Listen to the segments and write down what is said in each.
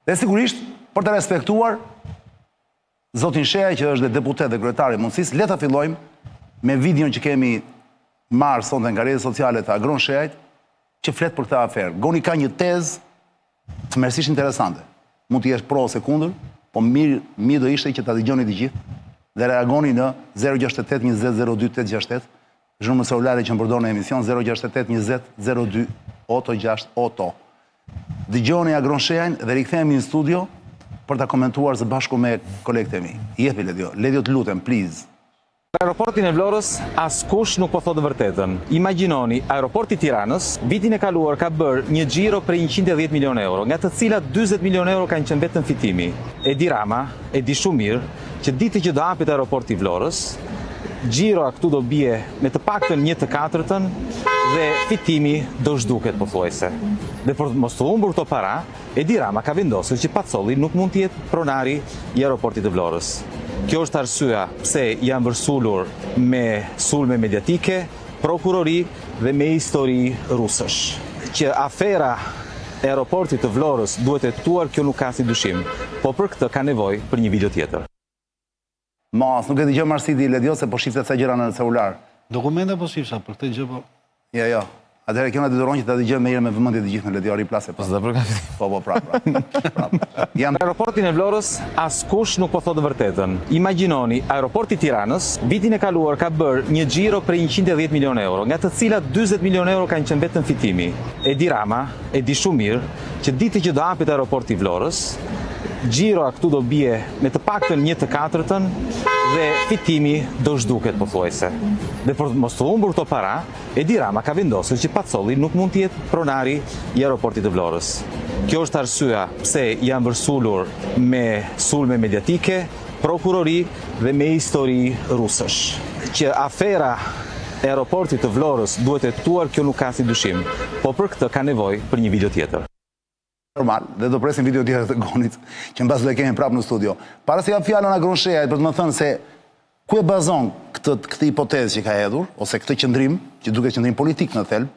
Dhe sigurisht, për të respektuar zotin Sheaj, që është dhe deputet dhe kryetari i mundësisë, le ta fillojmë me videon që kemi marrë sonte nga rrjetet sociale të Agron Sheajt, që flet për këtë aferë. Goni ka një tezë tmerësisht interesante. Mund të jesh pro ose kundër, po mirë do ishte që ta dëgjoni të gjithë dhe reagoni në 068 20 02 868, zhurmën celulare që më përdor në emision 068 20 02 868. Dëgjoni Agron Sheajin dhe rikthehemi në studio për ta komentuar së bashku me kolegët e mi. Jepi Ledio, të lutem, please. Aeroportin e Vlorës askush nuk po thotë vërtetën. Imagjinoni, aeroporti i Tiranës vitin e kaluar ka bërë një xhiro për 110 milion euro, nga të cilat 40 milion euro kanë qenë vetëm fitimi. Edi Rama e di shumë mirë që ditë që do hapet aeroporti i Vlorës, xhiroa këtu do bie me të paktën 1/4 dhe fitimi do zhduket pothuajse. Dhe për mos të humbur këto para, Edi Rama ka vendosur që Pacolli nuk mund të jetë pronari i aeroportit të Vlorës. Kjo është arsyeja pse janë vërsulur me sulme mediatike, prokurori dhe me histori rusësh. Që afera e aeroportit të Vlorës duhet hetuar, kjo nuk ka si dyshim, po për këtë ka nevojë për një video tjetër. Mas, nuk e dëgjoj Marsidi Ledio se po shifte ca gjëra në celular. Dokumente po shifsha për këtë gjë po. Jo. Atëherë kjo na detyron që ta dëgjojmë me vëmendje të gjithë në Ledio riplase. Po s'do përgatit. Po, prap. Aeroportin e Vlorës askush nuk po thotë vërtetën. Imagjinoni, aeroporti i Tiranës vitin e kaluar ka bërë një xhiro për 110 milion euro, nga të cilat 40 milion euro kanë qenë vetëm fitimi. Edi Rama e di shumë mirë që ditë që do hapet aeroporti i Vlorës, xhiroa këtu do bie me të paktën 1/4 dhe fitimi do zhduket pothuajse. Dhe për mos të humbur këto para, Edi Rama ka vendosur që Pacolli nuk mund të jetë pronari i aeroportit të Vlorës. Kjo është arsyeja pse janë vërsulur me sulme mediatike, prokurori dhe me histori rusësh. Që afera e aeroportit të Vlorës duhet hetuar, kjo nuk ka si dyshim, po për këtë ka nevojë për një video tjetër. Normal, dhe do presim video tjetër të Gonit, që mbas do e kemi prapë në studio. Para se jap fjalën Agron Sheajit për të më thënë se ku e bazon këtë hipotezë që ka hedhur, ose këtë qëndrim, që duket qëndrim politik në thelb,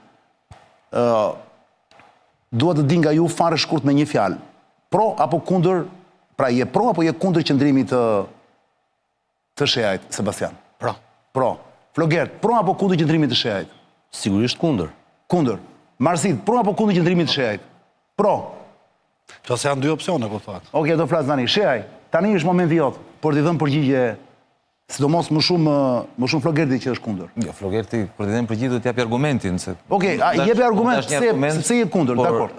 dua të di nga ju fare shkurt me një fjalë. Pro apo kundër, pra je pro apo je kundër qëndrimit të Sheajit, Sebastian? Pro. Flogert, pro apo kundër qëndrimit të Sheajit? Sigurisht kundër. Kundër. Marsit, pro apo kundër qëndrimit të Sheajit? Pro. Që se janë dy opcione, po fakt. Oke, do flasë tani. Sheaj, tani është momenti jot, për t'i dhënë përgjigje, sidomos më shumë Flogerti që është kundër. Jo, Flogerti, për t'i dhënë përgjigje, do t'japi argumentin. Oke, jepi argument, sepse je kundër, dakor.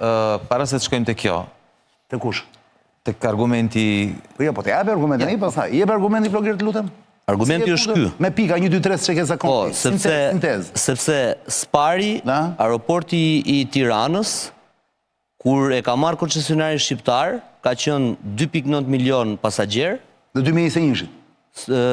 Para se të shkojmë të kjo. Të kush? Të argumenti... Po të jepi argumentin, i pasaj. Jepi argumenti Flogerti, lutem. Argumenti është ky. Me pika, 1, 2, 3, që ke zakon. Sepse Spari, aeroporti i Tiranës, kur e ka marrë koncesionari shqiptar, ka qenë 2.9 milion pasagjer. Dhe 2021.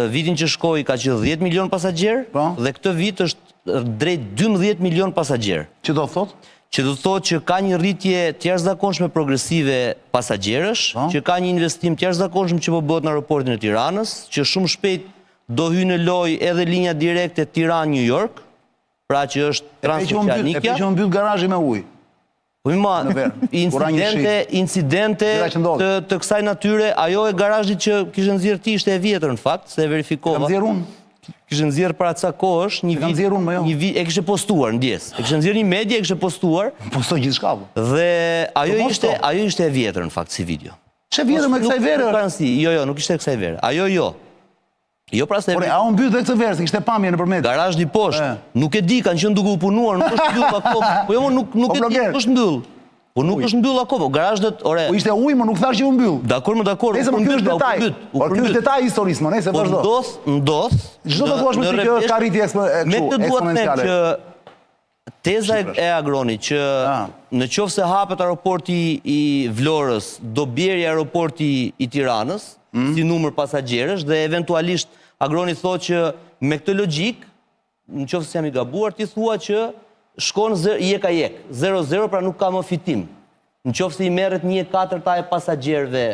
Vitin që shkoi ka qenë 10 milion pasagjer, dhe këtë vit është drejt 12 milion pasagjer. Që do thot? Që do thot që ka një rritje të jashtëzakonshme progresive pasagjerësh, që ka një investim të jashtëzakonshëm që po bëhet në aeroportin e Tiranës, që shumë shpejt do hyjë në lojë edhe linja direkte Tiranë-New York, pra që është transoceanikja. E pe që më mbyll garazhi me ujë. Incidente të kësaj natyre, ajo e garazhit që kishë nëzirë ti ishte e vjetër në fakt, se e verifikova. Kam nëzirë unë? Kishë nëzirë para ca kohësh, e kishë postuar në djesë. E kishë nëzirë një media, e kishë postuar. Postoj gjithë shkapu. Dhe ajo ishte e vjetër në fakt si video. Që vjetër me kësaj verë? Jo, nuk ishte kësaj verë. Ajo jo. Jo pra se... A unë bytë dhe këtë verë, se kishte pamje në përmet. Garazh një poshtë. Nuk e di, kanë qënë duke u punuar, nuk është mbyll akoma. Po jo, nuk e di, nuk është mbyll. Po nuk është mbyll akoma, garazh dhe... Po ishte ujë, më nuk thash që u mbyll. Dakor, Nese, më kjo është detaj. Por kjo është detaj historisë, më nese, vazhdo. Po ndodh... Çdo të thuash më që kjo ka rritje me këtë duhet të them që teza e Agronit që në qoftë se hapet aeroporti i Vlorës, do bjerë aeroporti i Tiranës, si numër pasagjerësh, dhe eventualisht Agroni thot që me këtë logjik, në qoftë se jam i gabuar, ti thua që shkon jek a jek, 0-0, pra nuk ka më fitim. Në qoftë se i merret 1/4 e pasagjerëve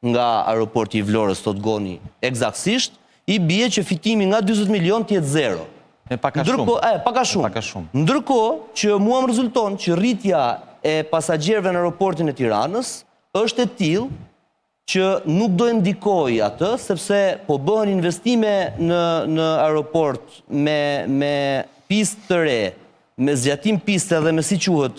nga aeroporti i Vlorës, thot Goni, eksaktësisht, i bie që fitimi nga 40 milion të jetë 0. Paka shumë. Ndërkohë që mua më rezulton që rritja e pasagjerëve në aeroportin e Tiranës është e tillë që nuk do e ndikoj atë, sepse po bëhen investime në aeroport me pistë të re, me zgjatim piste dhe me si quhet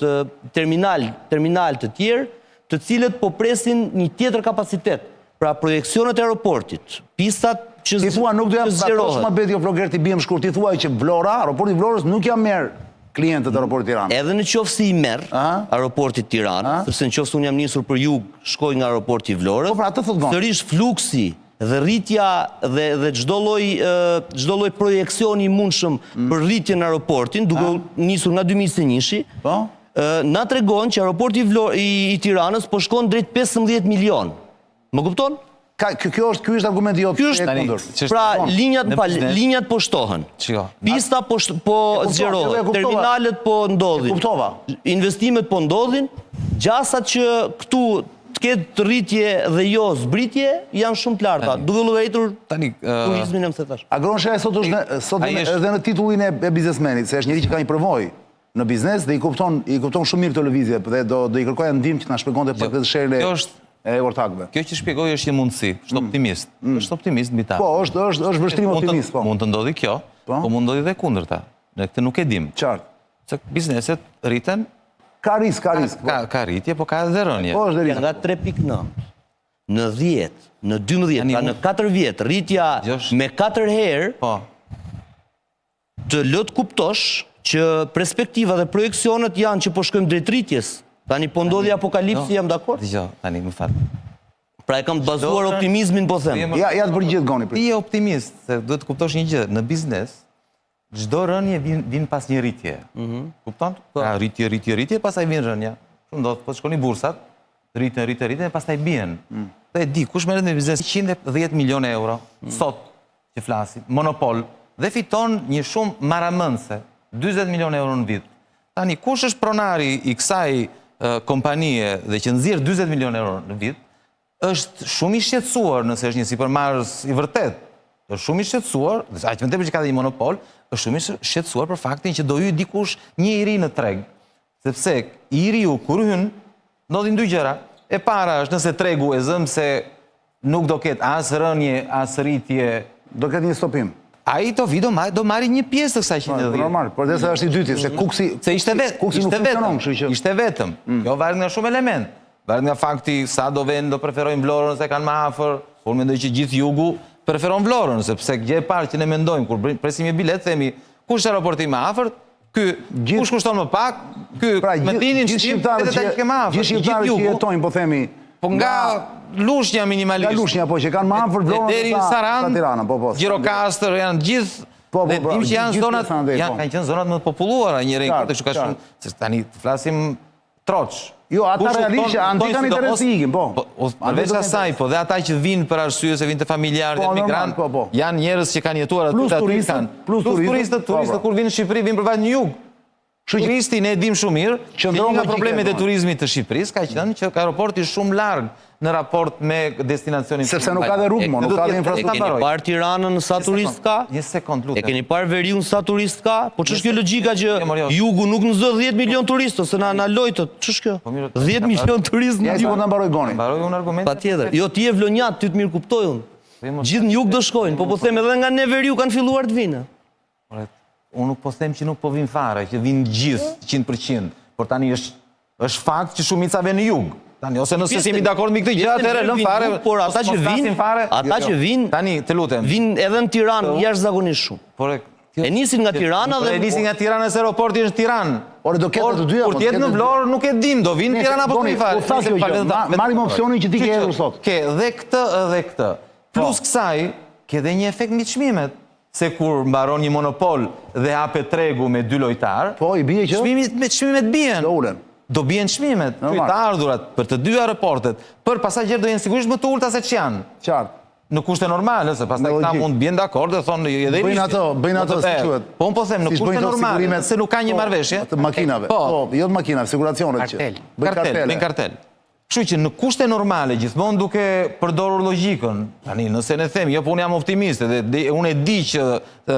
terminal të tjerë, të cilët po presin një tjetër kapacitet. Pra projekcionet e aeroportit, pistat që Ti thua nuk do jam zgjerohet. ma beti o floger ti biem shkurt, ti thua që Vlora, aeroporti Vlorës nuk ja merr klientët e aeroportit Tiranës. Edhe në qoftë si i merr aeroportit Tiranës, sepse në qoftë se unë jam nisur për jug, shkoj nga aeroporti i Vlorës. Po pra atë thot gon. Sërish fluksi dhe rritja dhe çdo lloj projeksioni i mundshëm për rritjen në aeroportin, duke nisur nga 2021-shi, Po? na tregon që aeroporti i Tiranës po shkon drejt 15 milion. Më kupton? Ky është argumenti jot. Ky është pra linjat po shtohen. Pista po zgjerohet, terminalet po ndodhin. Kuptova. Investimet po ndodhin, gjasat që këtu të ketë rritje dhe jo zbritje janë shumë të larta. Duke llogaritur turizmin e më thash. Agron Shaj sot është edhe në titullin e biznesmenit, se është njëri që ka një përvojë në biznes dhe i kupton shumë mirë këtë lëvizje dhe do i kërkoja ndihmë që na shpjegonte për këtë sherrë e ortakëve. Kjo që shpjegoj është një mundësi, është optimist. Është optimist mbi ta. Po, është vështrim optimist, po. Mund të ndodhi kjo, po mund ndodhi dhe kundërta. Ne këtë nuk e dim. Qartë. Se bizneset rriten, ka risk. Ka rritje, po ka edhe rënje. Po, është risk. Nga 3.9 në 10, në 12, pra në 4 vjet, rritja me 4 herë, të lë të kuptosh që perspektiva dhe projeksionet janë që po shkojmë drejt rritjes. Tani po ndodhi apokalipsi, jam dakord? Dgjoj, tani më fal. Pra e kam të bazuar optimizmin, po them. Ja të përgjigjet Goni. Ti je optimist, se duhet të kuptosh një gjë, në biznes çdo rënje vin pas një rritje. Kupton? Ka rritje, pastaj vin rënja. Ndodh, po shkoni bursat, rritën, pastaj bien. Dhe e di, kush merret me biznes 110 milionë euro sot që flasim, monopol, dhe fiton një shumë maramëndse, 40 milionë euro në vit. Tani, kush është pronari i kësaj kompanie dhe që nxjerr 40 milionë euro në vit, është shumë i shqetësuar nëse është një sipërmarrës i vërtet. Është shumë i shqetësuar, aq më tepër që ka dhe një monopol, është shumë i shqetësuar për faktin që do hyj dikush një i ri në treg. Sepse i riu kur hyn, ndodhin dy gjëra. E para është nëse tregu e zëm se nuk do ketë as rënje, as rritje, do ketë një stopim. Ai to do marri një pjesë të kësaj 110. Normal, por desa është i dyti, se kuksi ishte vetëm. Jo varet nga shumë element. Varet nga fakti sa do vend do preferojnë Vlorën se kanë më afër. Unë mendoj që gjithë jugu preferon Vlorën, sepse gjë e parë që ne mendojmë kur presim një bilet, themi kush është aeroporti më afër, ky kush kushton më pak, ky me tinin shqiptarët që jetojnë, po themi, po nga Lushnja minimalisht. Nga Lushnja, po, që kanë më afër Vlorën deri në Saran, Tirana, po. Gjirokastër, janë gjithë. Dhe dim që janë zonat, kanë qenë zonat më të populluara një rejnë, këtë që ka shumë, se tani flasim troç. Jo, ata realisht andi kanë interes të ikin, po. Përveç asaj, po dhe ata që vinë për arsye se vinë të familjarë dhe migrant, janë njerëz që kanë jetuar aty, plus turistët kur vinë në Shqipëri, vinë për vetë një jug. Turisti, ne dim shumë mirë, që një nga problemet e turizmit të Shqipërisë ka qenë që aeroporti shumë larg në raport me destinacionin. Sepse nuk ka dhe rrugë, nuk ka dhe infrastrukturë. E keni parë Tiranën sa turist ka? Një sekond, lutem. E keni parë Veriun sa turist ka? Po ç'është kjo logjika që jugu nuk nxë 10 milion turistë ose na lojtët? Ç'është kjo? 10 milion turistë në jug. Ja, mbaroj Goni. Mbaroj unë argumentin. Patjetër. Jo, ti je vlonjat, ty të mirë kuptoj unë. Gjithë në jug do shkojnë, po them edhe nga ne Veriu kanë filluar të vinë. Unë nuk po them që nuk po vinë fare, që vinë gjithë 100%, por tani është fakt që shumica vjen në jug. Tani ose nëse jemi dakord me këtë gjë, atëherë lëm fare, por ata që vinë, tani të lutem, vinë edhe në Tiranë jashtëzakonisht shumë. Por e nisin nga Tirana dhe e nisin nga Tirana se aeroporti është Tiranë. Ore do ketë të dyja, por të jetë në Vlorë nuk e dim, do vinë Tirana apo të fare. Marrim opsionin që ti ke hedhur sot. Ke dhe këtë. Plus kësaj, ke dhe një efekt mbi çmimet. Se kur mbaron një monopol dhe hapet tregu me 2 lojtar, po i bie që çmimet bien. Do bien çmimet. Të ardhurat për të dy aeroportet, për pasagerë do jenë sigurisht më të ulta se ç'janë. Qartë. Në kushte normale, se pastaj këta mund të bien dakord dhe thonë edhe bëjnë ato si quhet. Po unë po them në kushte normale, se nuk ka një marrëveshje të makinave. Po, jo të makinave, siguracionet që. Bëjnë kartel. Kështu që në kushte normale, gjithmonë duke përdorur logjikën, tani nëse ne themi, jo po unë jam optimist dhe unë e di që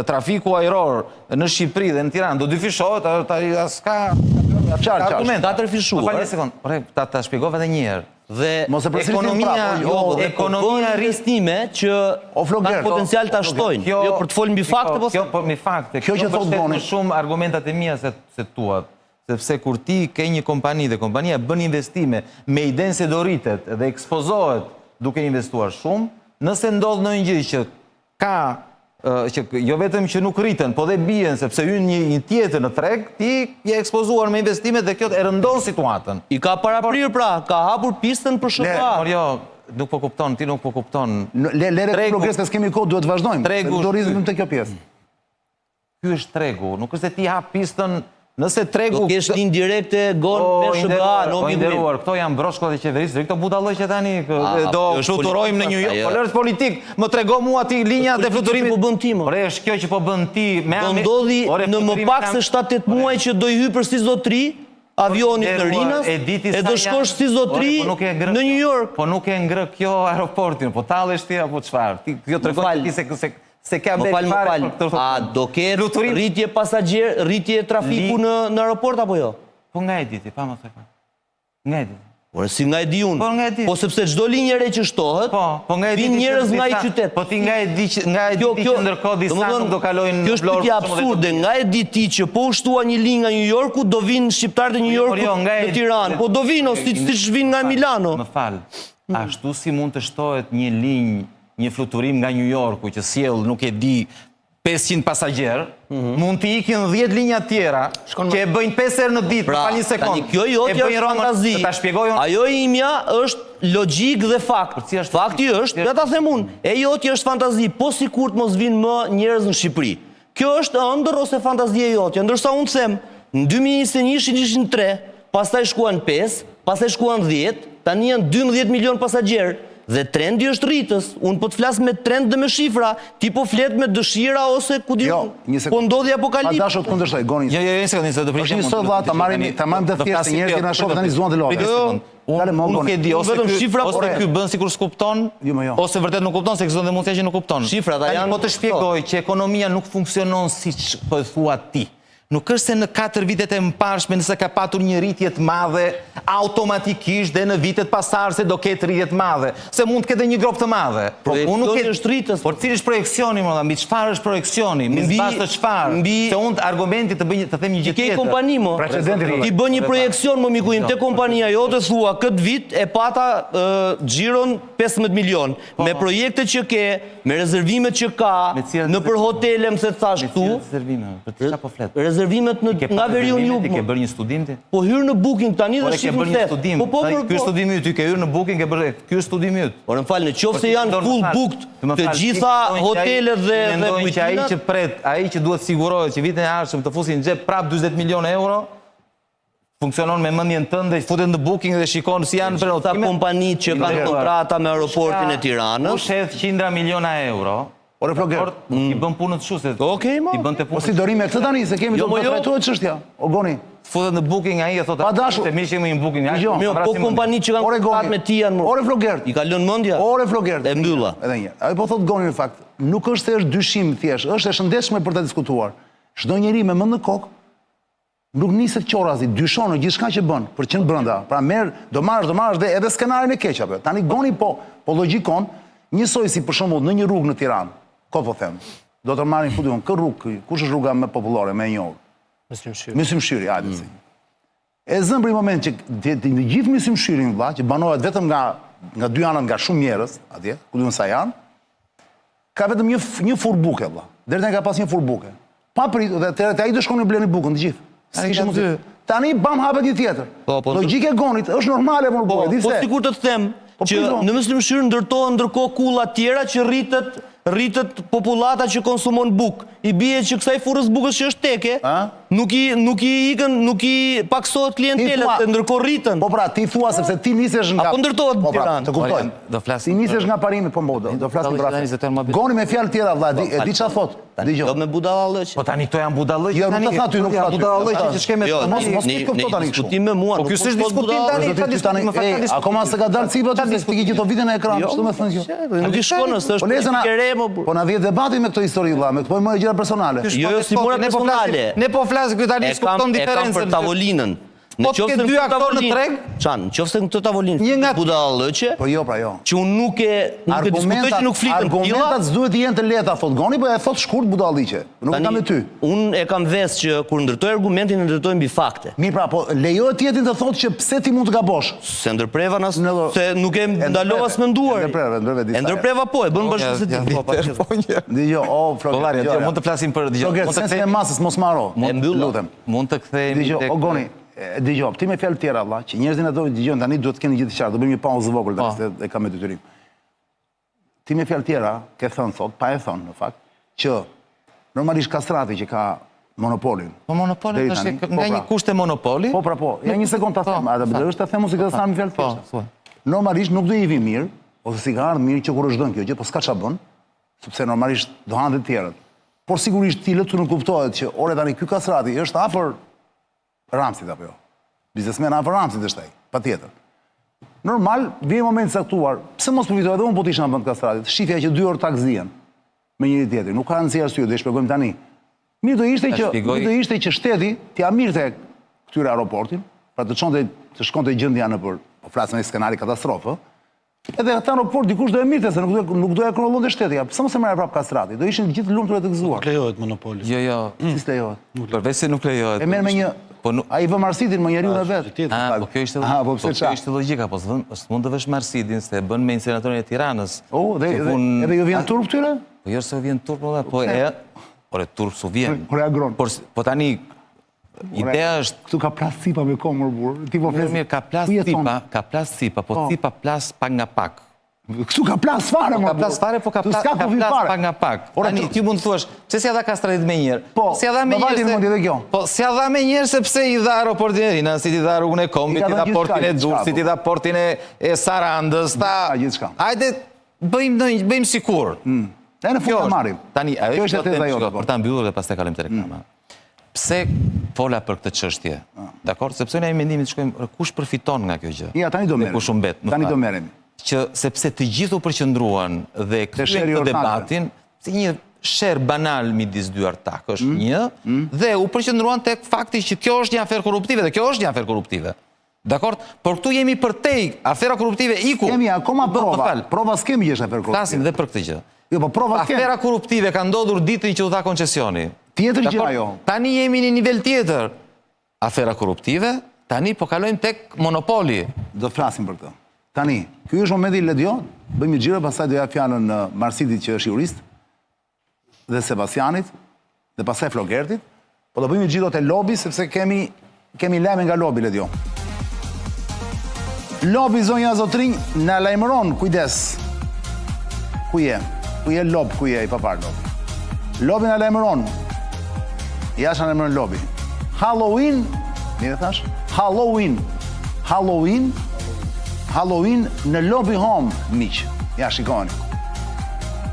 trafiku ajror në Shqipëri dhe në Tiranë do dyfishohet, as ka argument. Ka tërfishuar. Falni një sekond, ta shpjegova edhe një herë. Dhe Mos e përsërisim ekonomia investime që kanë potencial ta shtojnë. Jo për të folur mbi fakte, po Kjo po me fakte. Kjo që thot Goni shumë argumentat e mia se tuat. Sepse kur ti ke një kompani dhe kompania bën investime me idenë se do rritet dhe ekspozohet duke investuar shumë, nëse ndodh ndonjë gjë që ka që jo vetëm që nuk rriten, po dhe bien sepse hyn një tjetër në treg, ti je ekspozuar me investimet dhe kjo e rëndon situatën. I ka paraprir pra, ka hapur pistën për shëndet. Por jo, nuk po kupton, ti nuk po kupton. Lere progres se s'kemi kohë, duhet vazhdojmë. Tregu do rrizim të kjo pjesë. Ky është tregu, nuk është se ti hap pistën. Nëse tregu... Do kesh një indirekte gonë me shëga, në obligim. Këto janë broshkot e qeverisë, këto budallëq që tani do fluturojmë në një... Po lërës politik, më trego mua ti linjat dhe fluturimit... Po bën ti, më. Ore, është kjo që po bën ti... Do ndodhi në më pak se 7-8 muaj që do i hypër si zotri, avionit në Rinas, e do shkosh si zotri në New York. Po nuk e ngrë kjo aeroportin, po talësh ti apo çfarë? Kjo tregon ti se ka më fal. A do ketë rritje pasagjer, rritje trafiku në aeroport apo jo? Po nga e diti, pa më thënë. Nga e diti. Por si nga e di unë? Po nga e di. Po sepse çdo linjë re që shtohet, po nga e di njerëz nga i qytet. Po ti nga e di që ndërkohë disa nuk do kalojnë Kjo është pyetje absurde. Nga e di ti që po u shtua një linjë nga New Yorku, do vinë shqiptarët e New Yorkut në Tiranë. Po do vinë siç vinë nga Milano. Më fal. Ashtu si mund të shtohet një linjë, një fluturim nga New Yorku që sjell, nuk e di, 500 pasagjer, mund t'i ikin 10 linja tjera, që e bëjnë 5 herë në ditë, pra, pa një sekundë. Kjo jotja është fantazi. Ajo imja është logjik dhe fakt. Fakti është, ja ta them unë, e jotja është fantazi, po sikur të mos vinë më njerëz në Shqipëri. Kjo është ëndër ose fantazi e jotja, ndërsa unë them, në 2021 ishin 3, pastaj shkuan 5, pastaj shkuan 10, tani janë 12 milion pasagjer. Dhe trendi është rritës, unë po të flasë me trend dhe me shifra, ti po flet me dëshira ose ku di po ndodhi apokalipsë. Pa dashur të kundërshtoj, Goni. Jo, një sekundë, do është një sot valla ta marrim dhe thjesht njerëzit që na shohin tani zuan të lodhën. Nuk e di, ose ky bën sikur s'kupton, ose vërtet nuk kupton se këto dhe mund të që nuk kupton. Shifrat janë. Po të shpjegoj që ekonomia nuk funksionon siç po e thua ti. Nuk është se në 4 vitet e mparshme nëse ka patur një rritje të madhe, automatikisht dhe në vitet pasardhëse do ketë rritje të madhe. Se mund të ketë një grop të madhe. Projekcioni është rritës. Por cili është projekcioni, më dha, mbi çfarë është projekcioni? Mbi bazë të çfarë? Se unë argumenti të them një gjë tjetër. Ke kompani mo. Ti bën një projekcion më miku im te kompania jote thua këtë vit e pata xhiron 15 milion. Me projektet që ke, me rezervimet që ka, në për hotele, më se thash këtu. Për çfarë po flet? Rezervimet nga veriun jug. Ke bërë një studim ti? Po hyrë në Booking tani dhe shifën thep. Ky është studimi yt, ty ke hyrë në Booking, ke bërë, ky është studimi yt. Por në fal, në qoftë se janë full booked të gjitha hotelet dhe kujtinat, ai që duhet sigurohet që vitin e ardhshëm të fusin në xhep prap 40 milionë euro, funksionon me mendjen tënde, futet në Booking dhe shikon si janë ta kompanitë që kanë kontrata me aeroportin e Tiranës. Kush hedh 100 miliona euro? Ore Floger, i bën punën të shuset. Okej, mo. I bën të punën. Po si do rime këtë tani se kemi do të trajtohet çështja. O Goni. Futet në Booking ai e thotë. Se mirë që jemi në Booking. Jo, po kompanitë që kanë kontratë me ti janë. Ore Floger. I ka lënë mendja. Ore Floger. E mbylla. Edhe një. Ai po thotë Goni në fakt, nuk është se është dyshim thjesht, është e shëndetshme për ta diskutuar. Çdo njeri me mend në kokë nuk niset qorrazi, dyshon në gjithçka që bën për qenë brenda. Pra merr, do marrësh dhe edhe skenarin e keq apo. Tani Goni po logjikon, njësoj si për shembull në një rrugë në Tiranë. Ko po them, do të marrin fudion, kë rrugë, kush është rruga më popullore, më e njohur? Mysymshyri, hajde si. E zëmbri moment që në gjithë Mysymshyrin vëlla, që banohet vetëm nga dy anët nga shumë njerëz, atje, ku diun sa janë, ka vetëm një furbuke vëlla. Deri tani ka pas një furbuke. Pa prit, dhe ai do shkonin bleni bukën të gjithë. Tani bam hapet një tjetër. Logjika e Gonit është normale më burrë, di se. Po sikur të them që në Mysymshyr ndërtohen ndërkohë kulla tjera që rritet popullata që konsumon bukë. I bie që kësaj furrës bukës që është teke, nuk i paksohet klientelet, ndërkohë rritën. Po pra, ti thua sepse ti nisesh nga... Apo ndërtohet në Tiranë. Të kuptoj. Ti nisesh nga parimi, po do flasim për atë. Goni me fjalë tjera, vlla, e di çfarë thot. Do me budallëq. Po tani këto janë budallëq. Jo, nuk të tha ty, nuk tha ty. Budallëq që shkeme të mos këto tani kështu. Diskutim me mua. Po ky s'është diskutim tani, akoma se ka dalë cipa ti se ti ke gjithë vitin në ekran, ç'do të thënë kjo? Nuk i shkon se është politikë e re më. Po na vjen debati me këto histori vlla, me këto gjëra personale. Jo, si mora personale. Ne po flasim këtu tani, kupton diferencën. Për tavolinën. Po të ke dy aktor në treg? Çan, nëse në këtë tavolinë Një nga- budallëqe, Po jo, pra jo. që unë nuk e diskutoj që nuk flitën tilla. Argumentat s'duhet të jenë të lehta, thot Goni, po e thot shkurt budalliqe. Nuk e kam me ty. Unë e kam vesë që kur ndërtoj argumentin e ndërtoj mbi fakte. Mirë pra, po lejohet tjetin të thotë që pse ti mund të gabosh. Se ndërpreva Në- se nuk e ndalova s'menduar. Ndërpreve disa. E ndërpreva po, e bën bashkë se ti. Po një. Dëgjoj, o Kollari, Flokë. mund të flasim për Flokë, sensin e masës mos maro. Lutem. Mund të kthehemi Dëgjoj, o Goni, dëgjoj, ti me fjalë tjera valla, që njerëzit na dëgjojnë tani duhet të keni gjithë qartë, do bëjmë një pauzë vogël tani se e kam me detyrim. Ti me fjalë tjera ke thënë sot, pa e thënë në fakt, që normalisht kastrati që ka monopolin. Po monopoli Deri është tani, nga një kusht e monopoli. Po pra po, ja një sekond ta them, a do të ta them ose këtë thamë fjalë Po, thjeshtë. thuaj. Normalisht nuk do i vi mirë, ose si ka ardhur mirë që kur është dhënë kjo gjë, po s'ka ç'a bën, sepse normalisht do hanë të tjerët. Por sigurisht ti lë të nuk kuptohet që ore tani ky kastrati është afër Ramsit apo jo. Biznesmen afër Ramsit është ai, patjetër. Normal, vjen momenti i caktuar. Pse mos përfitoj edhe unë po të isha në vend kastratit? Shifja që 2 orë tak zihen me njëri tjetrin. Nuk ka rëndësi arsye, do i shpjegojmë tani. Mirë do ishte që shteti t'ia mirte këtyre aeroportin, pra të shkonte gjendja nëpër, po flasën e skenari katastrofë. Edhe atë aeroport dikush do e mirte se nuk do ja kontrollonte shteti. Pse mos e merr prap kastrati? Do ishin gjithë lumtur e të gëzuar. Nuk lejohet monopoli. Jo. Si s'lejohet? Përveç se nuk lejohet. E merr me një ai vë Marsitin më njeriu në vet. Po kjo ishte po pse ç'a? Kjo ishte logjika, po s'mund të vësh Marsitin se e bën me incineratorin e Tiranës. Edhe ju vjen turp këtyre? Po jo se vjen turp, po e ore turp su vjen. Ore agron. Po tani ideja është këtu ka plas cipa me komër burr. Ti po flas. Mirë, ka plas cipa, po cipa plas pak nga pak. Këtu ka plas fare më. Ka plas fare, po ka plas pak nga pak. Tani ti mund të thuash, pse si ja dha kastratit më njëherë? Po, si ja dha më njëherë. Po si ja dha më njëherë sepse i dha aeroportin e Rinas, si ti dha rrugën e Kombit, ti dha portin e Durrësit, ti dha portin e Sarandës, hajde bëjmë sikur. E në fund e marrim. Tani kjo është teza jote. Për ta mbyllur dhe pastaj kalojmë te reklama. Pse fola për këtë çështje? Dakor, sepse ne ai mendimin shkojmë kush përfiton nga kjo gjë. Ja, tani do merrem. Kush humbet? Tani do merremi. Që sepse të gjithë u përqendruan dhe këtë debatin si një sherr banal midis dy artakësh, dhe u përqendruan tek fakti që kjo është një aferë korruptive dhe kjo është një aferë korruptive. Dakor? Por këtu jemi përtej afera korruptive iku. Kemi akoma prova. Prova s'kemi që është aferë korruptive. Flasim dhe për këtë gjë. Jo, po prova kemi. Afera korruptive ka ndodhur ditën që u dha koncesioni. Tjetër gjë ajo. Tani jemi në nivel tjetër. Afera korruptive, tani po kalojmë tek monopoli. Do të flasim për këtë. Tani, ky është momenti i Ledio, bëjmë një xhiro, pastaj do ja fjalën Marsitit që është jurist, dhe Sebastianit, dhe pastaj Flogertit. Po do bëjmë një xhiro te lobi sepse kemi lajme nga lobi Ledio. Lobi zonja Zotrinj na lajmëron, kujdes. Ku je? Ku je lob, ku je i papar lobi? Lobi na lajmëron. Jasha në lajmëron lobi. Halloween, mire thash? Halloween në Lobby Home, miq. Ja, shikoni.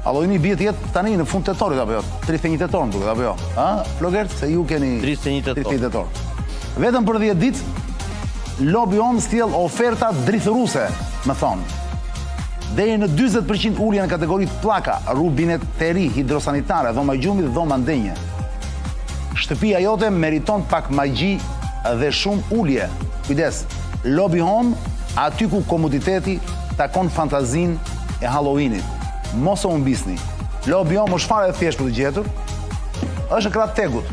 Halloween i bie të jetë tani në fund tetorit apo jo? 31 tetor më duket apo jo? Ha? Flogert, se ju keni 31 tetor. Vetëm për 10 ditë Lobby Home sjell oferta drithëruese, më thonë. Deri në 40% ulje në kategoritë pllaka, rubineteri, hidrosanitare, dhoma gjumit dhe dhoma ndenje. Shtëpia jote meriton pak magji dhe shumë ulje. Kujdes, Lobby Home, aty ku komoditeti takon fantazin e Halloweenit. Mos o humbisni. Lobby Home është fare e thjeshtë për të gjetur. Është në krah Tegut.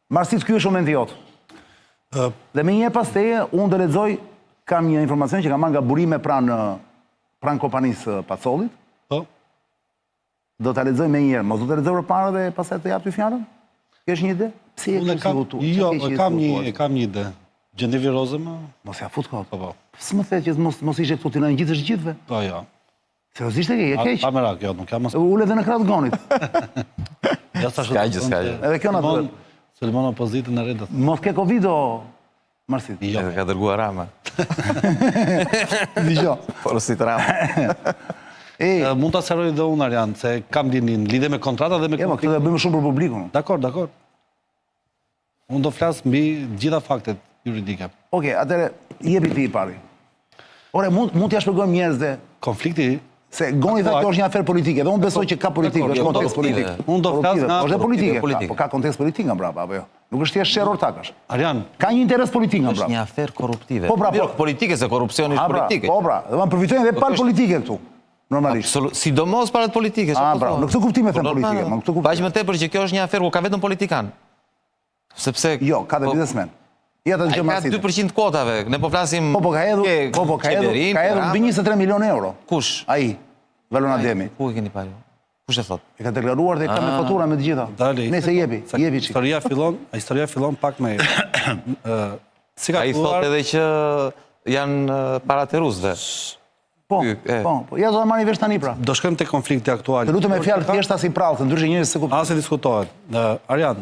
Marsit, ky është momenti jot. Dhe me një pas teje, unë do lexoj, kam një informacion që kam marrë nga burime pranë kompanisë Pacollit. Po. Do ta lexoj më njëherë, mos do ta lexoj përpara dhe pastaj të jap ty fjalën? Kesh një ide? Pse e ke votuar? Jo, kam një ide. Gjendevi Rozë më? Mos ja fut kot. Po. S'më the që mos ishe këtu ti në gjithësh gjithëve. Po, jo. Seriozisht e keq? Pa merak, jo, nuk jam as. Ule edhe në krah të Gonit. Ja sa Ska gjë. Edhe kjo na duhet. Selmon opozitën në rredat. Mos ke Covid o Marsit. Jo. Ka dërguar Rama. Dgjoj. Porosit Rama. Mund ta sqaroj edhe unë Arjan, se kam dinin lidhe me kontrata dhe me konflikt. Këtë do bëjmë shumë për publikun. Dakor. Unë do flas mbi gjitha faktet juridike. Okej, atëre jepi ti i pari. Ore, mund t'ja shpjegojmë njerëzve. Konflikti Se Goni tha kjo është një afer politike, dhe unë besoj që ka politikë, është kontekst politik. Unë do flas nga është politike, politike. po ka kontekst politik nga brapa, apo jo? Nuk është thjesht sherr ortakash. Arjan, Ka një interes politik nga Është brapa. një afer korruptive. Po, pra, po. Politike, se korrupsioni është politike. Po pra, dhe përfitojnë dhe palë politike këtu, normalisht. Sidomos parat politike. Në këtë kuptim e them politike, në këtë kuptim. Paq më tepër që kjo është një afer ku ka vetëm politikan. Sepse Jo, ka dhe biznesmen. Ja të ai gjëmë ka asitë. 2% kvotave. Ne po flasim Ka hedhur mbi 23 milionë euro. Kush? Ai, Valon Ademi. Ku e keni parë? Kush e thot? E ka deklaruar dhe ka me fatura me të gjitha. Nëse jepi çik. Historia fillon pak më si ka Ai thot edhe që janë parat e rusëve. Po, ja do ta marrin vesh tani pra. Do shkojmë te konflikti aktual. Të lutem me fjalë thjeshta si prallë, ndryshe njerëz se kuptojnë. As e diskutohet. Arjan,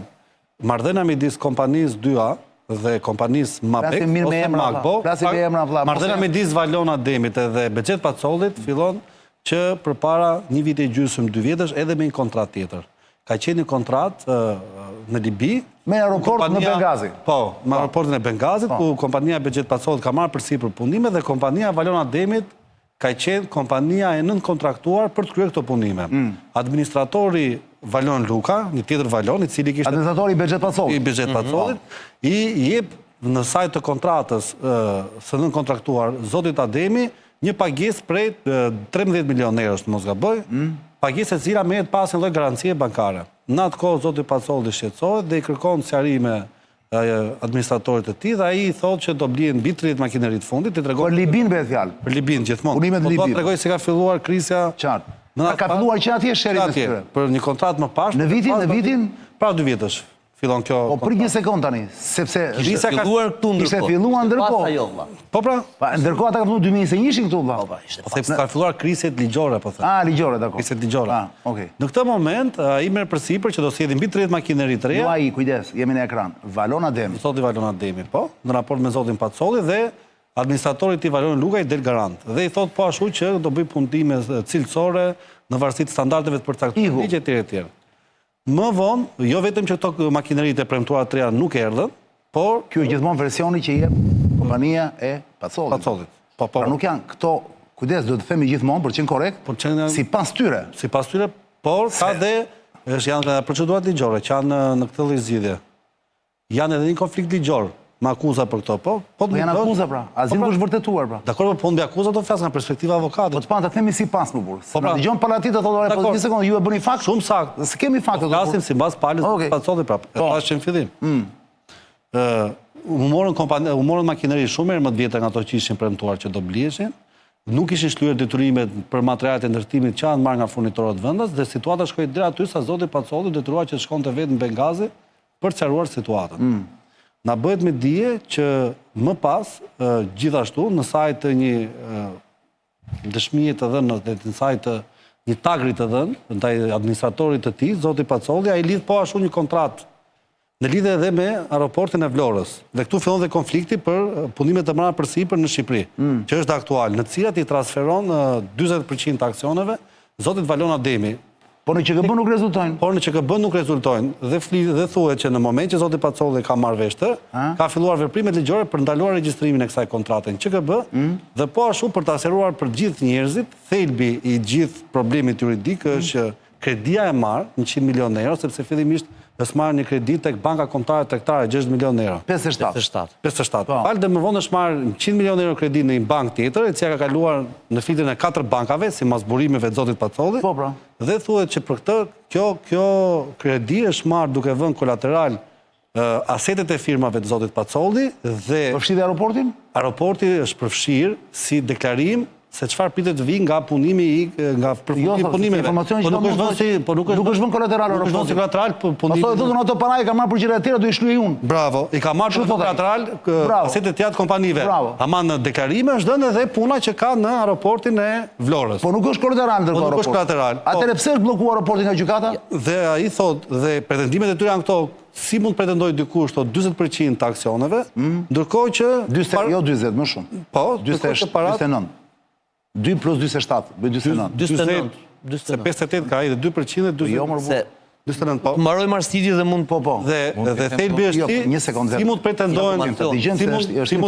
marrëdhënia midis kompanisë 2A dhe kompanisë Mapek Flasim mirë me emra, Magbo, flasim me emra, vlla. marrëdhënia midis Valon Ademit edhe Bexhet Pacollit fillon që përpara një viti e gjysmë, 2 vjetësh edhe me një kontratë tjetër. Ka qenë një kontratë në Libi Me aeroport në Bengazi. Po, me aeroportin e Bengazit, ku kompania Bexhet Pacollit ka marrë përsipër punime dhe kompania Valon Ademit ka qenë kompania e nënkontraktuar për të kryer këto punime. Administratori Valon Luka, një tjetër Valon, i cili kishte Administratori i Bexhet Pacollit. i Bexhet Pacollit, i jep në sajt të kontratës së nënkontraktuar zotit Ademi një pagesë prej 13 milionë eurosh, të mos gaboj, pagesë e cila merret pas një lloj garancie bankare. Në atë kohë zoti Pacolli shqetësohet dhe i kërkon sqarime administratorit të tij dhe ai i thotë që do blihen mbi 30 makineri të fundit, i tregon Për Libin bëhet fjalë. për Libin gjithmonë. Punimet në Po Libin. do tregoj se ka filluar krisja Qartë. Ka filluar që atje sheri në tyre. për një kontratë më pas. Në vitin? Pra 2 vjetësh. Fillon kjo. Po prit një sekond tani, sepse Ishte filluar këtu ndërkohë. Ishte filluar ndërkohë. Pas ajo, vlla. Po pra, Ndërkohë ata ka filluar 2021 këtu vlla. po them se ka filluar kriset ligjore, po them. Ligjore, dakor. Kriset ligjore. Okej. Në këtë moment ai merr përsipër që do sjellin mbi 30 makineri të reja. Jo ai, kujdes, jemi në ekran. Valon Ademi. Zoti Valon Ademi, po, në raport me zotin Pacolli dhe administratori i Valon Luka i del garant. Dhe i thot po ashtu që do bëj punëtime cilësore në varësi të standardeve të përcaktuara ligje etj. Më vonë, jo vetëm që këto makineritë e premtuara të reja nuk erdhën, por Ky është gjithmonë versioni që jep kompania e Pacollit. Pacollit. Po, Pra nuk janë këto, kujdes, duhet të themi gjithmonë për të qenë korrekt, sipas tyre. sipas tyre, por ka dhe janë procedurat ligjore që janë në këtë lloj zgjidhje. Janë edhe një konflikt ligjor me akuza për këto, po janë akuza pra, asgjë nuk është vërtetuar pra. Dakor, po mbi akuza do të flas nga perspektiva avokatit. Po të panë të themi sipas më burr. Po pra, dëgjon palatit të thotë, po një sekondë, ju e bëni fakt? Shumë saktë. Se kemi fakte. Flasim sipas palës Pacolli prapë. E thash që në fillim. U morën makineri shumë herë më të vjetra nga ato që ishin premtuar që do bliheshin. Nuk ishin shlyer detyrimet për materialet e ndërtimit që janë marrë nga furnitorët vendas dhe situata shkoi deri aty sa zoti Pacolli detyrua që shkonte vetë në Bengazi për të sqaruar situatën. Na bëhet me dije që më pas, gjithashtu, në sajt të një dëshmie të dhënë, në sajt të një tagri të dhënë, ndaj administratorit të tij, zoti Pacolli, ai lidh po ashtu një kontratë në lidhje edhe me aeroportin e Vlorës. Dhe këtu fillon dhe konflikti për punimet të marra përsipër në Shqipëri, që është aktual, në cilat i transferon 40% të aksioneve zotit Valon Ademi. Por në QKB nuk rezultojnë. Por në QKB nuk rezultojnë dhe thuhet që në moment që zoti Pacolli ka marrë vesh të, ka filluar veprimet ligjore për ndaluar regjistrimin e kësaj kontrate në QKB dhe po ashtu për të aseruar për gjithë njerëzit, thelbi i gjithë problemit juridik është që kredia e marrë 100 milionë euro, sepse fillimisht është marrë një kredi tek Banka Kombëtare Tregtare 60 milionë euro. 57. 57. Falë dhe më vonë është marrë 100 milionë euro kredi në një bankë tjetër, e cila ka kaluar në filtrin e 4 bankave, si mas burimeve të zotit Pacolli. Po, pra. Dhe thuhet që për këtë, kjo kredi është marrë duke vënë kolateral asetet e firmave të zotit Pacolli dhe... Përfshirë aeroportin? Aeroporti është përfshirë si deklarim se çfarë pritet të vi nga punimi nga përfundimi punimeve. Po nuk është vënë kolateral aeroporti. Nuk është vënë si kolateral punimi. Pastaj thonë ato para i ka marrë për gjëra të tjera, do i shlyej unë. Bravo, i ka marrë për kolateral asetet tjera të kompanive. Ama në deklarime është dhënë edhe puna që ka në aeroportin e Vlorës. Po nuk është kolateral ndërkohë. Po nuk është kolateral. Atëherë pse është bllokuar aeroporti nga gjykata? Dhe ai thotë dhe pretendimet e tyre janë këto. Si mund pretendoj dikush të 40% të aksioneve, ndërkohë që... Jo 20, më shumë. Po, 29. 2 plus 27, bëj 29. 28, se 58 ka ai dhe 2% dhe 20. 49 po. Mbaroj marrësidhje dhe mund Po. Dhe thelbi është një sekondë. si mund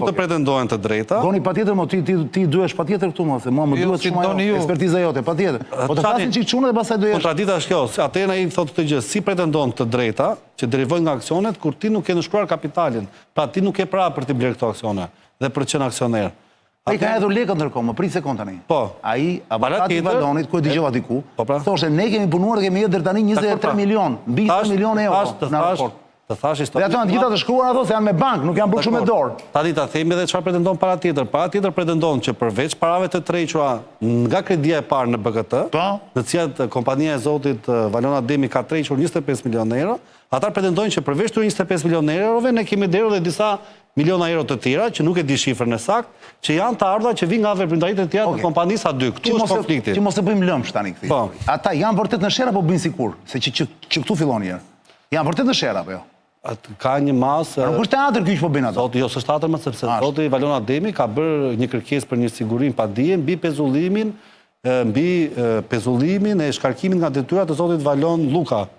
të pretendojnë të drejta. Goni patjetër, mo ti duhesh patjetër këtu, mo, se mua më duhet shumë ekspertiza jote, patjetër. Po të flasin çik çunë dhe pastaj do jesh. Kontradita është kjo, atëherë ai thotë këtë gjë, si pretendon të drejta që derivojnë nga aksionet kur ti nuk ke nënshkruar kapitalin. Pra ti nuk ke pra për të blerë këto aksione dhe për të qenë aksioner. Ai ka hedhur lekë ndërkohë, më prit sekond tani. Po. Ai avokati i Valonit, ku e dëgjova diku, thoshte ne kemi punuar dhe kemi hedhur deri tani 23 milion, mbi 20 milionë euro në raport. Të thash Dhe ato janë të gjitha të shkruar ato se janë me bank, nuk janë bërë shumë me dorë. Tani ta themi edhe çfarë pretendon para tjetër. Para tjetër pretendon që përveç parave të tërhequra nga kredia e parë në BKT, në cilat kompania e zotit Valon Ademi ka tërhequr 25 milionë euro, ata pretendojnë që përveç këtyre 25 milionë eurove ne kemi derë dhe disa miliona euro të tjera, që nuk e di shifrën e saktë, që janë të ardha që vinë nga veprimtaritë e tjera të kompanisë A2. Këtu është konflikti. Që mos e bëjmë lëmsh tani këthi. Ata janë vërtet në sherr apo bëjnë sikur? Se që këtu fillon herë. Janë vërtet në sherr apo jo? Ka një masë... Nuk është teatr ky që po bëjnë ato. Jo, s'është teatr më sepse zoti Valon Ademi ka bërë një kërkesë për një sigurim pa dije mbi pezullimin e shkarkimit nga detyrat të zotit Valon Luka.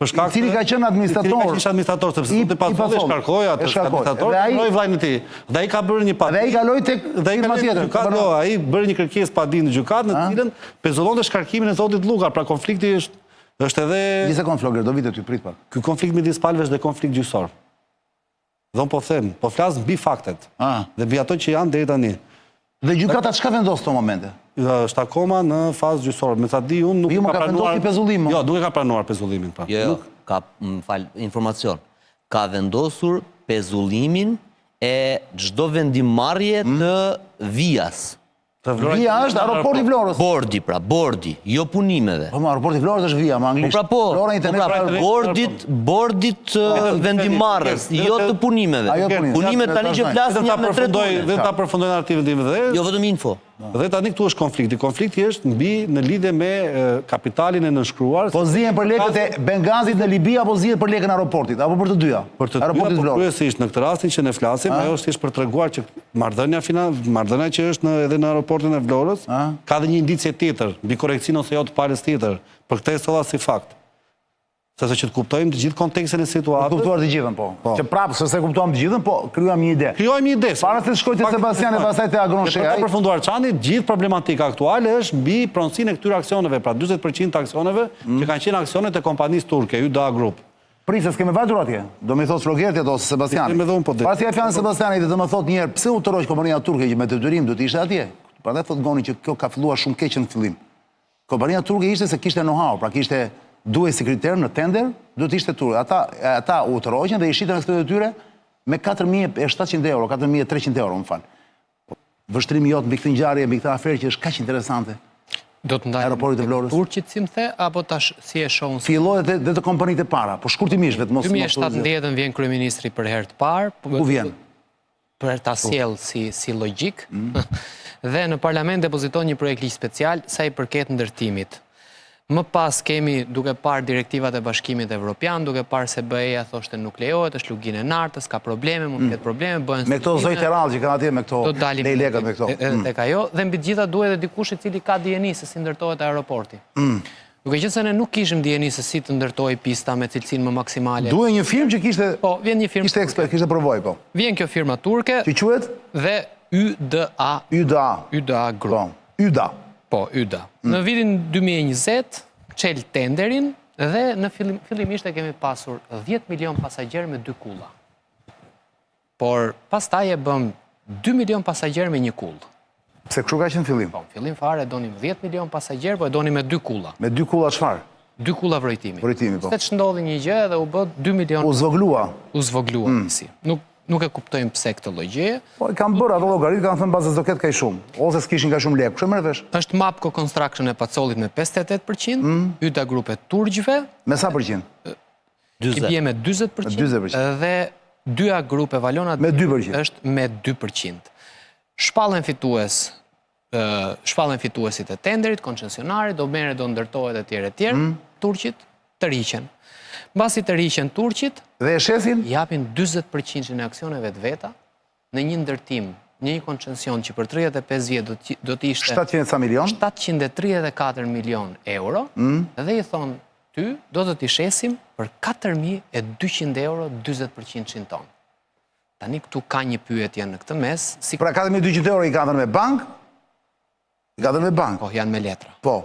Cili ka qenë administrator. Cili ka qenë administrator, sepse zoti Pazolli shkarkoi atë administrator, kaloi vllajën e tij. Dhe ai ka bërë një Dhe ai kaloi tek firma tjetër. Jo, ai bëri një kërkesë pa dinë në gjykatë në cilën pezullonte shkarkimin e zotit Luka. Pra konflikti është edhe... Një sekond, Flogër, do vite ty, prit pak. Ky konflikt midis palëve është dhe konflikt gjyqësor. Dhe unë po them, po flas mbi faktet. Dhe mbi ato që janë deri tani. Dhe gjykata çka vendos në këto momente? Është akoma në fazë gjyqësore. Me sa di unë nuk ka pranuar pezullimin. Jo, nuk e ka pranuar pezullimin pra. Jo, ka informacion. Ka vendosur pezullimin e çdo vendimarrje të vijas. Vija është aeroporti i Vlorës. Bordi, jo punimeve. Po, aeroporti i Vlorës është vija, më anglisht. Bordit vendimarrës, jo të punimeve. Punimet tani që flasin janë me 3 tone. Dhe ta përfundojnë artikën tim dhe... Jo, vetëm info. Dhe tani këtu është konflikti. Konflikti është në lidhje me kapitalin e nënshkruar. Po zihen për lekët e Bengazit në Libi apo zihen për lekën e aeroportit, apo për të dyja? Për të dyja, po kryesisht në këtë rastin që ne flasim, ajo është thjesht për treguar që marrëdhënia që është edhe në aeroportin e Vlorës, ka dhe një indicje tjetër, mbi korekcinë ose jo të palës tjetër, për këtë e solla si fakt. Sese që të kuptojmë të gjithë kontekstin e situatës. Të kuptuar të gjithën, po. Që prapë, se kuptuam të gjithën, po kryuam një ide. Kryuam një ide. Para se të shkoj të Sebastian e pasaj të Agron Shehaj. Për të përfunduar çani, gjithë problematika aktuale është mbi pronësinë e këtyre aksioneve, pra 40% të aksioneve që kanë qenë aksionet e kompanisë turke, YDA Group. Prisë, s'keme vajtur atje? Do me thotë Flogerti ato ose Sebastiani? Para si e fjanë Sebastiani dhe të më thotë njerë, pse u tërojsh kompania turke që me të dyrim do të ishte atje? Prandaj thotë Goni që kjo ka filluar shumë keq në fillim. Kompania turke ishte se kishte know-how, pra kishte duhet si kriter në tender, duhet ishte turke. Ata u tërojshin dhe i shitën në këtë detyre me 4.700 euro, 4.300 euro, më falë. Vështrimi jot mbi këtë ngjarje, mbi këtë aferë që është kaq interesante. Do të ndajmë aeroportit të Vlorës. Turqit si më the, apo tash si e shohun? Filloi dhe të kompanitë e para, po shkurtimisht vetëm mos. 2017 vjen kryeministri për herë të parë. Ku vjen? Për ta sjell si logjik. Dhe në parlament depoziton një projekt ligj special sa i përket ndërtimit. Më pas kemi duke parë direktivat e Bashkimit Evropian, duke parë se BE-ja thoshte nuk lejohet, është luginë e nartës, ka probleme, mund të ketë probleme, bëhen me këto zoj terrall që kanë atje me këto lekët me këto. Tek ajo dhe mbi të gjitha duhet edhe dikush i cili ka dijeni se si ndërtohet aeroporti. Duke qenë se ne nuk kishim dijeni se si të ndërtohej pista me cilësinë më maksimale. Duhet një firmë që kishte vjen një firmë. Kishte ekspert, kishte provoj po. Vjen kjo firma turke. Që quhet? Dhe YDA Group. YDA. Po, YDA. Në vitin 2020, qel tenderin dhe në fillimisht e kemi pasur 10 milion pasagjerë me 2 kulla. Por, pas taj e bëm 2 milion pasagjerë me 1 kull. Pse kështu ka qenë fillim? Po, fillim fare, donim 10 milion pasagjerë, po e donim me 2 kulla. Me 2 kulla çfarë? 2 kulla vrojtimi. Vrojtimi, po. Se të shndodhi një gjë dhe u bë 2 milion... U zvoglua. U zvoglua, si. Nuk e kuptojmë pse këtë llogje. Po i kanë bërë ato llogarit, kanë thënë bazë do ketë kaq shumë, ose s'kishin kaq shumë lekë. Kush e merr vesh? Është Mapco Construction e Pacollit me 58%, YDA Group e turqve me sa përqind? I bie me 40%, dhe YDA Group e Valona me 2%. Është me 2%. Shpallen fituesit e tenderit, koncesionarit, do merret, do ndërtohet etj. Turqit të riqen. Mbasi të riqen turqit, dhe e shesin? Japin 40% në aksioneve të veta në një ndërtim, një koncesion që për 35 vjet do të ishte 700 milion? 734 milion euro, dhe i thonë ty do të t'i shesim për 4.200 euro 20% tonë. Tani këtu ka një pyetje në këtë mes, si Pra 4.200 euro i ka dhënë me bank? I ka dhënë me bank? po janë me letra. Po.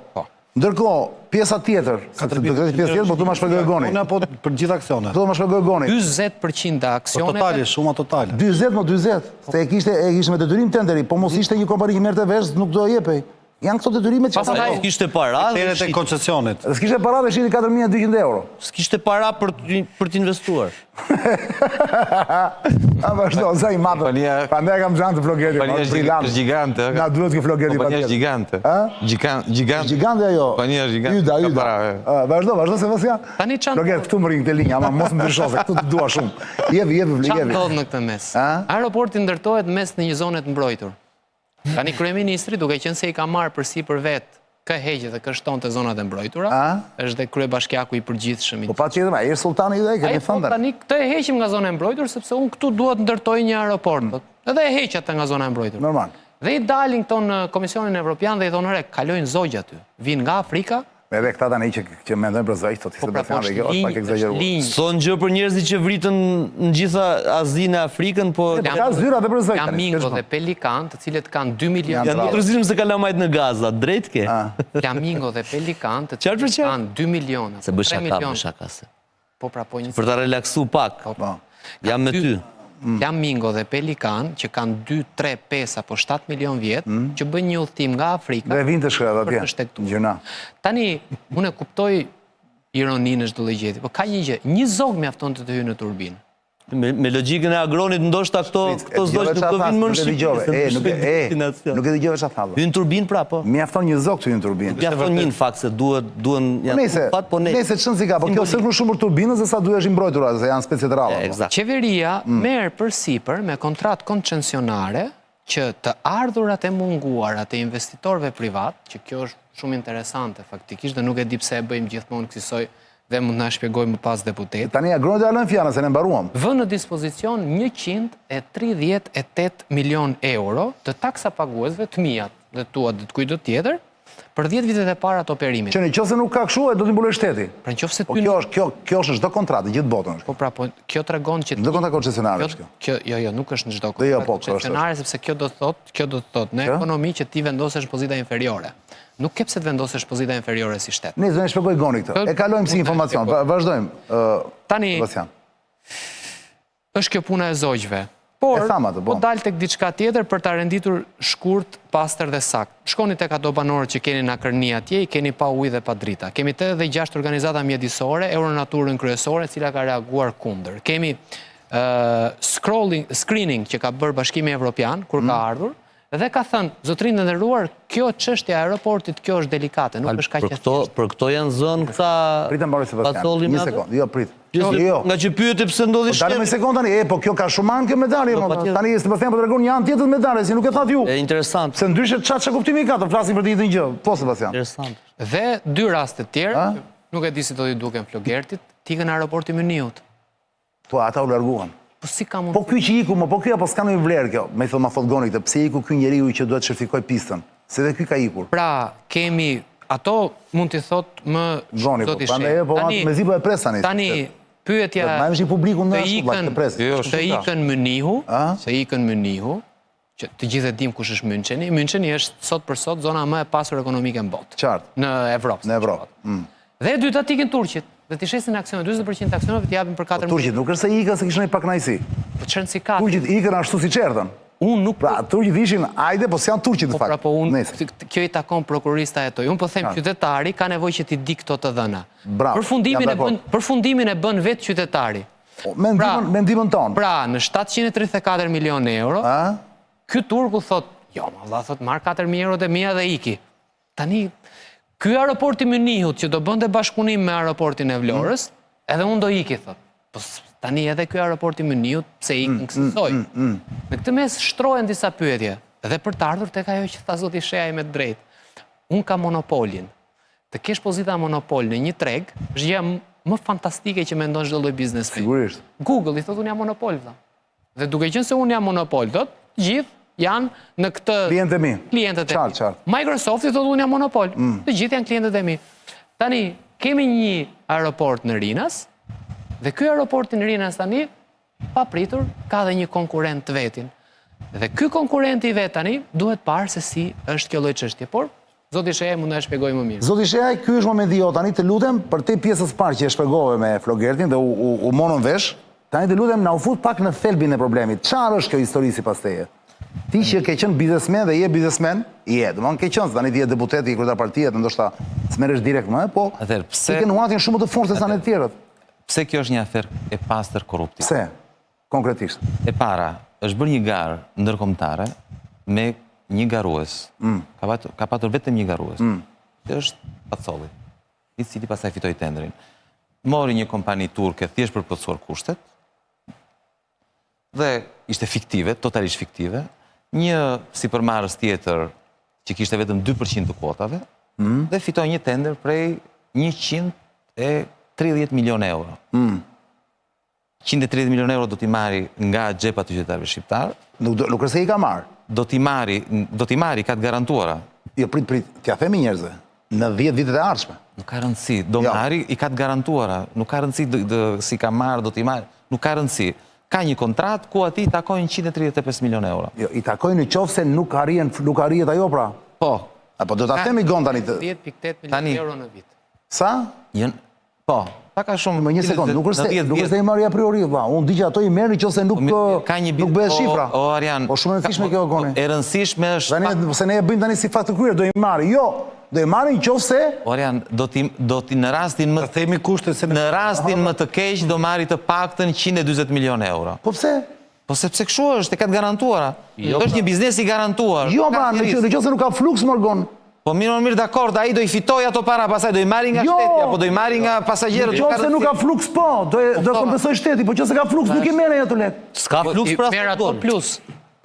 Ndërkohë, pjesa tjetër, sepse do të pjesë tjetër, po tu ma shpjegoj Goni. Unë apo për gjithë aksionet. Do ma shpjegoj Goni. 40% e aksioneve... Totali, shuma totale. 40 më 40. Se e kishte me detyrim tenderi, po mos ishte një kompani që merrte vesh, nuk do jepej. Janë këto detyrimet që Pastaj S'kishte para dhe Teret e koncesionit. s'kishte para dhe shiti 4.200 euro. s'kishte para për t'investuar. A vazhdo, sa i madh. Kompania- Prandaj kam xhantë flogeti. Kompania është gjigante. Na duhet kjo flogeti Kompania patjetër. është gjigante. Ha? Gjigante. Gjigante ajo. Kompania është gjigante. Yda, Ka yda. para, Vazhdo Sebastian. Tani çan Floget, këtu më ring te linja, ama mos më ndryshon se këtu të dua shumë. Jevi. çan ndodh në këtë mes. A? Aeroporti ndërtohet mes në një zonë të mbrojtur. Tani kryeministri, duke qenë se i ka marrë përsipër vet kë heqje dhe kë shton të zonat e mbrojtura, është dhe kryebashkiaku i përgjithshëm. Po patjetër, ai është sultani i dhe, kemi Ai po thënë. tani këtë e heqim nga zona e mbrojtur sepse unë këtu duhet ndërtoj një aeroport. Edhe e heq atë nga zona e mbrojtur. Normal. Dhe i dalin këto në Komisionin Evropian dhe i thonë, kalojnë zogja aty. Vinë nga Afrika. Edhe këta tani që mendojnë për zogj, thotë Sebastian dhe kjo është pak egzageruar. Son gjë për njerëzit që vritën në gjitha Azinë e Afrikën, po Ka zyra dhe për zogj. Flamingo dhe pelikan, të cilët kanë 2 milion janë të rëzishëm se kalamajt në Gaza, drejt ke? Flamingo dhe pelikan, të Qartë për cilët qartë? kanë 2 miliona, Se bë 3 shaka, milion. bë shaka se. Po pra po një Për ta relaksu pak. Jam me ty. Flamingo dhe pelikan, që kanë 2, 3, 5 apo 7 milion vjetë, që bën një udhtim nga Afrika Dhe vinë të shkret për të atje. shtektuar. Gjëna. Tani, unë e kuptoj ironinë në çdo lloj gjeti, po ka një gjë, një zog mjafton të hyjë në turbinë. Me logjikën e Agronit ndoshta këto zogj nuk do vinë më në Shqipëri. Nuk e dëgjove çfarë thallë. Hynë turbinë pra, po. Mjafton një zog të hyjë në turbinë. Mjafton një në fakt se duhen janë fat, po ne. Nëse ç'n si ka, po kjo s'është më shumë për turbinën se sa duhesh i mbrojtura, se janë specie të rralla. Eksakt. Qeveria merr përsipër me kontratë koncesionare që të ardhurat e munguara të investitorëve privat, që kjo është shumë interesante faktikisht dhe nuk e di pse e bëjmë gjithmonë kësaj dhe mund na shpjegoj më pas deputet. Tani Agronit e lën fjalën se ne mbaruam. Vë në dispozicion 138 milion euro të taksa paguesve të mijat dhe tuat dhe të kujdo tjetër për 10 vitet e para të operimit. Që nëse nuk ka kështu, do t'i mbuloj shteti. Pra nëse Po ty kjo është në çdo kontratë, gjithë botën. po pra po kjo tregon që Çdo kontratë koncesionare është kjo. Jo, nuk është në çdo Jo, kontratë po, kjo është. koncesionare sepse kjo do të thotë në ekonomi që ti vendosesh pozita inferiore. Nuk ke pse të vendosesh pozita inferiore si shtet. Ne do të shpjegoj Goni këtë. E kalojmë si informacion. Vazhdojmë. Tani Sebastian. është kjo puna e zogjve. Por, E tham atë, po. po dalë tek diçka tjetër për ta renditur shkurt, pastër dhe sakt. Shkoni tek ato banorët që keni në Akërni atje, i keni pa ujë dhe pa drita. Kemi 86 organizata mjedisore, Euronaturën kryesore, cila ka reaguar kundër. Kemi screening që ka bërë Bashkimi Evropian, kur ka ardhur, dhe ka thënë, zotrinë e nderuar, kjo çështje e aeroportit, kjo është delikate, nuk është kaq e thjeshtë. Për këto janë zënë këta Pritë mbaroj Sebastian. patrolli Një me atë? sekondë. Jo, prit. Jo. Nga që pyeti pse ndodhi Dalë me shkemi. sekondë tani. Po kjo ka shumë anë kjo medalje. patjetër. Tani Sebastian po tregon një anë tjetër të medaljes, si nuk e thatë ju. E interesant. Se ndryshe çfarë kuptimi ka, të flasim për të njëjtën gjë. Po Sebastian. Interesant. Dhe dy raste tjera, nuk e di si do t'i duken flogertit, tikën në aeroporti Myniut. Po ata u larguan. Po si ka mund? Po ky që iku, po ky apo s'ka ndonjë vlerë kjo. Me thon ma thot Goni këtë, pse iku ky njeriu që duhet të shërfikoj pistën? Se dhe ky ka ikur. Pra, kemi, ato mund t'i thot më Goni, po zoti prandaj shef. po mezi po e pres tani. Tani, pyetja Ma emësh i publikun në të ashtu, vllai, të presit. Jo, të ikën Mynihu, A? se ikën Mynihu, që të gjithë e dim kush është Müncheni. Müncheni është sot për sot zona më e pasur ekonomike në botë. Qartë. Në Evropë. Në Evropë. Dhe e dyta tikën Turqit. Dhe t'i shesin aksionet, 20% aksioneve t'i japin për 4 Turqit nuk është se ikën se kishin një pakënaqësi. Po çën si ka? Turqit ikën ashtu siç erdhën. Unë nuk Pra, turqit ishin, ajde, po s'janë turqit në Po pra, fakt. po unë, Nëse. kjo i takon prokurista e toj. Unë po them qytetari ka nevojë që ti di këto të dhëna. Bravo, jam dakord. Përfundimin e bën vetë qytetari. Me ndihmën tonë. Pra, në 734 milion euro, A? ky turku thot, jo, ma Allah, thot, marr 4.000 euro dhe mia dhe iki. Tani, ky aeroporti Mynihut që do bënte bashkëpunim me aeroportin e Vlorës, edhe unë do iki, thot. Po tani edhe ky aeroporti Mynihut, pse ikën kësaj. Në këtë mes shtrohen disa pyetje, dhe për të ardhur tek ajo që tha zoti Sheaj me drejt. Unë kam monopolin. Të kesh pozita monopol në një treg, është gjë më fantastike që mendon çdo lloj biznesmeni. Sigurisht. Google i thot unë jam monopol, tha. Dhe duke qenë se unë jam monopol, thot, gjithë janë në këtë Klientë e mi. Klientët e mi. Qartë. Microsoft i thot unë jam monopol. Të gjithë janë klientët e mi. Tani, kemi një aeroport në Rinas, dhe ky aeroport në Rinas tani, pa pritur, ka dhe një konkurent të vetin. Dhe ky konkurenti i vet tani duhet parë se si është kjo lloj çështje. Por Zoti Shehaj mund na shpjegoj më mirë. Zoti Shehaj, ky është momenti jot, tani të lutem për te pjesës parë që e shpjegove me Flogertin dhe u morën vesh, tani të lutem na u fut pak në thelbin e problemit. Çfarë është kjo histori sipas teje? Ti që ke qenë biznesmen dhe je biznesmen, domethënë ke qenë tani ti je deputet i kryetar partie, ndoshta s'merresh direkt më, po. Atëherë, pse ti ke nuantin shumë më të fortë se sa ne të tjerët? Pse kjo është një aferë e pastër korruptive? Pse? Konkretisht. E para, është bërë një garë ndërkombëtare me një garues. Ka patur vetëm një garues. Që është Pacolli, i cili pastaj fitoi tendrin. Mori një kompani turke thjesht për plotësuar kushtet. Dhe ishte fiktive, totalisht fiktive. Një sipërmarrës tjetër që kishte vetëm 2% të kuotave dhe fitoi një tender prej 130 milionë euro. 130 milionë euro do t'i marri nga xhepat të qytetarëve shqiptar. Nuk është se i ka marrë. Do t'i marri, ka të garantuara. Jo, prit, t'ja themi njerëzve, në 10 vitet e ardhshme. Nuk ka rëndësi, do marri, i ka të garantuara. Nuk ka rëndësi si ka marrë, do t'i marri. Nuk ka rëndësi. Ka një kontrat ku ati i takojnë 135 milionë euro. Jo, i takojnë në qoftë se nuk arrijet ajo pra. Po. Apo do t'a themi gon tani të... 10.8 milionë euro në vit. Sa? Po. Paka shumë... Më një sekundë, nuk është se i marrë a priori, unë di që ato i merë në qoftë se nuk bëhet shifra. O, Arian... Po shumë e rëndësishme kjo goni. E rëndësishme është... Se ne e bëjmë tani si faktë kryer, do i marrë. Jo, do i marrë në qoftë se... O, Arian, do t'i në rastin më... Të themi kushtet se... Në rastin më të keq do marri të paktën 120 milionë euro. Po pse? Po sepse kështu është, e ka të garantuara. Është një biznes i garantuar. Jo, pra, në qoftë se nuk ka fluks morgon. Po mirë dakord, ai do i fitoj ato para, pasaj do i marri nga shteti, apo do i marri nga pasagjerët. Jo, se nuk ka fluks, po, do kompensoj shteti, po që se ka fluks, nuk i merë ato lek. S'ka fluks për merr ato plus.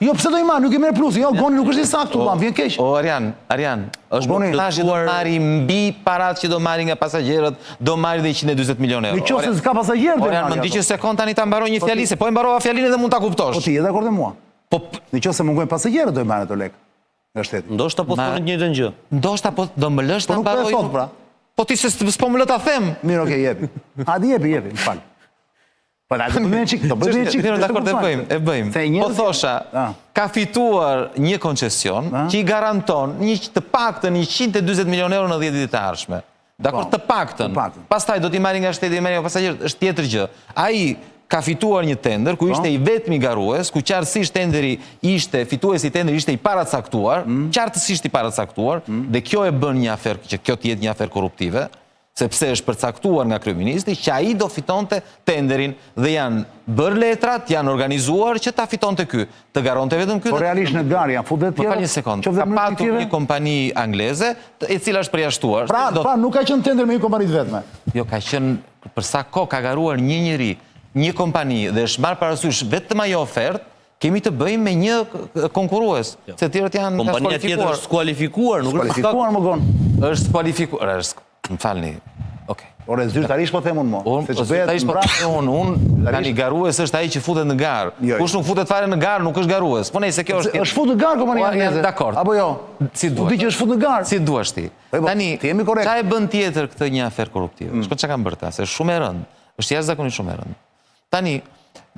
Jo, pse do i marr, nuk i merr plus. Jo, goni nuk është i saktë, vjen keq. O, Arian, është monazhi do marri mbi parat që do marri nga pasagjerët, do marri dhe 140 milionë euro. Në qoftë se s'ka pasagjerë do i marri. Më ndi që sekond tani ta mbaroj një fjali, se po e mbarova fjalin edhe mund ta kuptosh. Po ti je dakord me mua? Po në qoftë se mungojnë pasagjerët do i marrin ato lek. Ndoshta po thonë një gjë. Ndoshta po do më lësh ta mbaroj. Po nuk po e thot pra. Po ti s'po më lë ta them. Mirë, okay, jepi. Hadi jepi, më fal. Po na do bëjmë çik, dakord e bëjmë. Po thosha, ka fituar një koncesion që i garanton të paktën 140 milionë euro në 10 vitet e ardhshme. Dakord, të paktën. Pastaj do t'i marrë nga shteti e merrë pasagjerët, është tjetër gjë. Ai ka fituar një tender ku ishte i vetmi garues, ku qartësisht tenderi ishte, fituesi i tenderi ishte i paracaktuar, qartësisht i paracaktuar, dhe kjo e bën një aferë, që kjo t'jetë një aferë korruptive, sepse është përcaktuar nga kryeministri, që ai do fitonte tenderin dhe janë bërë letrat, janë organizuar që ta fitonte ky, të garonte vetëm ky. Po realisht në garë janë futet tjera. Po një sekond, ka patur një kompani angleze, e cila është përjashtuar. Pra, nuk ka qenë tender me një kompani të vetme. Jo, ka qenë, për sa kohë ka garuar një njeri, një kompani dhe është marrë parasysh vetëm ajo ofertë, kemi të bëjmë me një konkurrues, se tjerët janë kompania tjetër është skualifikuar, nuk është skualifikuar më gon. Është skualifikuar, më falni. Okej. Ore zyrtarisht po them unë mo. Zyrtarisht po them unë, tani garues është ai që futet në garë. Kush nuk futet fare në garë nuk është garues. Po nejse kjo është. Është futur në garë kompania angleze. Dakord. Apo jo? Si duash. Ti që është futur në garë. Si duash ti. Tani, çfarë e bën tjetër këtë një aferë korruptive? Shkon çka kanë bërë ta, se është shumë e rëndë. Është jashtëzakonisht shumë e rëndë. Tani,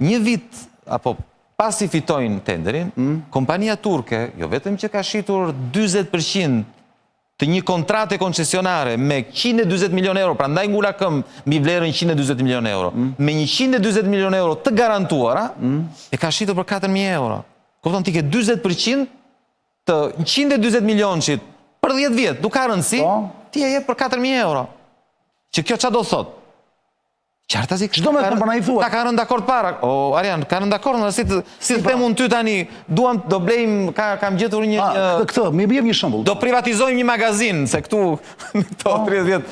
një vit apo pasi fitojnë tenderin, kompania turke, jo vetëm që ka shitur 40% të një kontrate koncesionare me 140 milionë euro, pra ndaj ngula këm mbi vlerën 140 milionë euro, me 140 milionë euro të garantuara, e ka shitur për 4.000 euro. Kupton, ti ke 40% të 140 milionëshit për 10 vjetë, nuk ka rëndësi, ti e jep për 4.000 euro. Që kjo qa do thot? Qartazi, çdo me të përna i thua. Ta ka rënë dakord para. O, Arian, ka rënë dakord, si të them unë ty tani, do blejmë, kam gjetur një... Këtë, më jep një shembull. Do privatizojmë një magazin, se këtu, to 30 vjetë,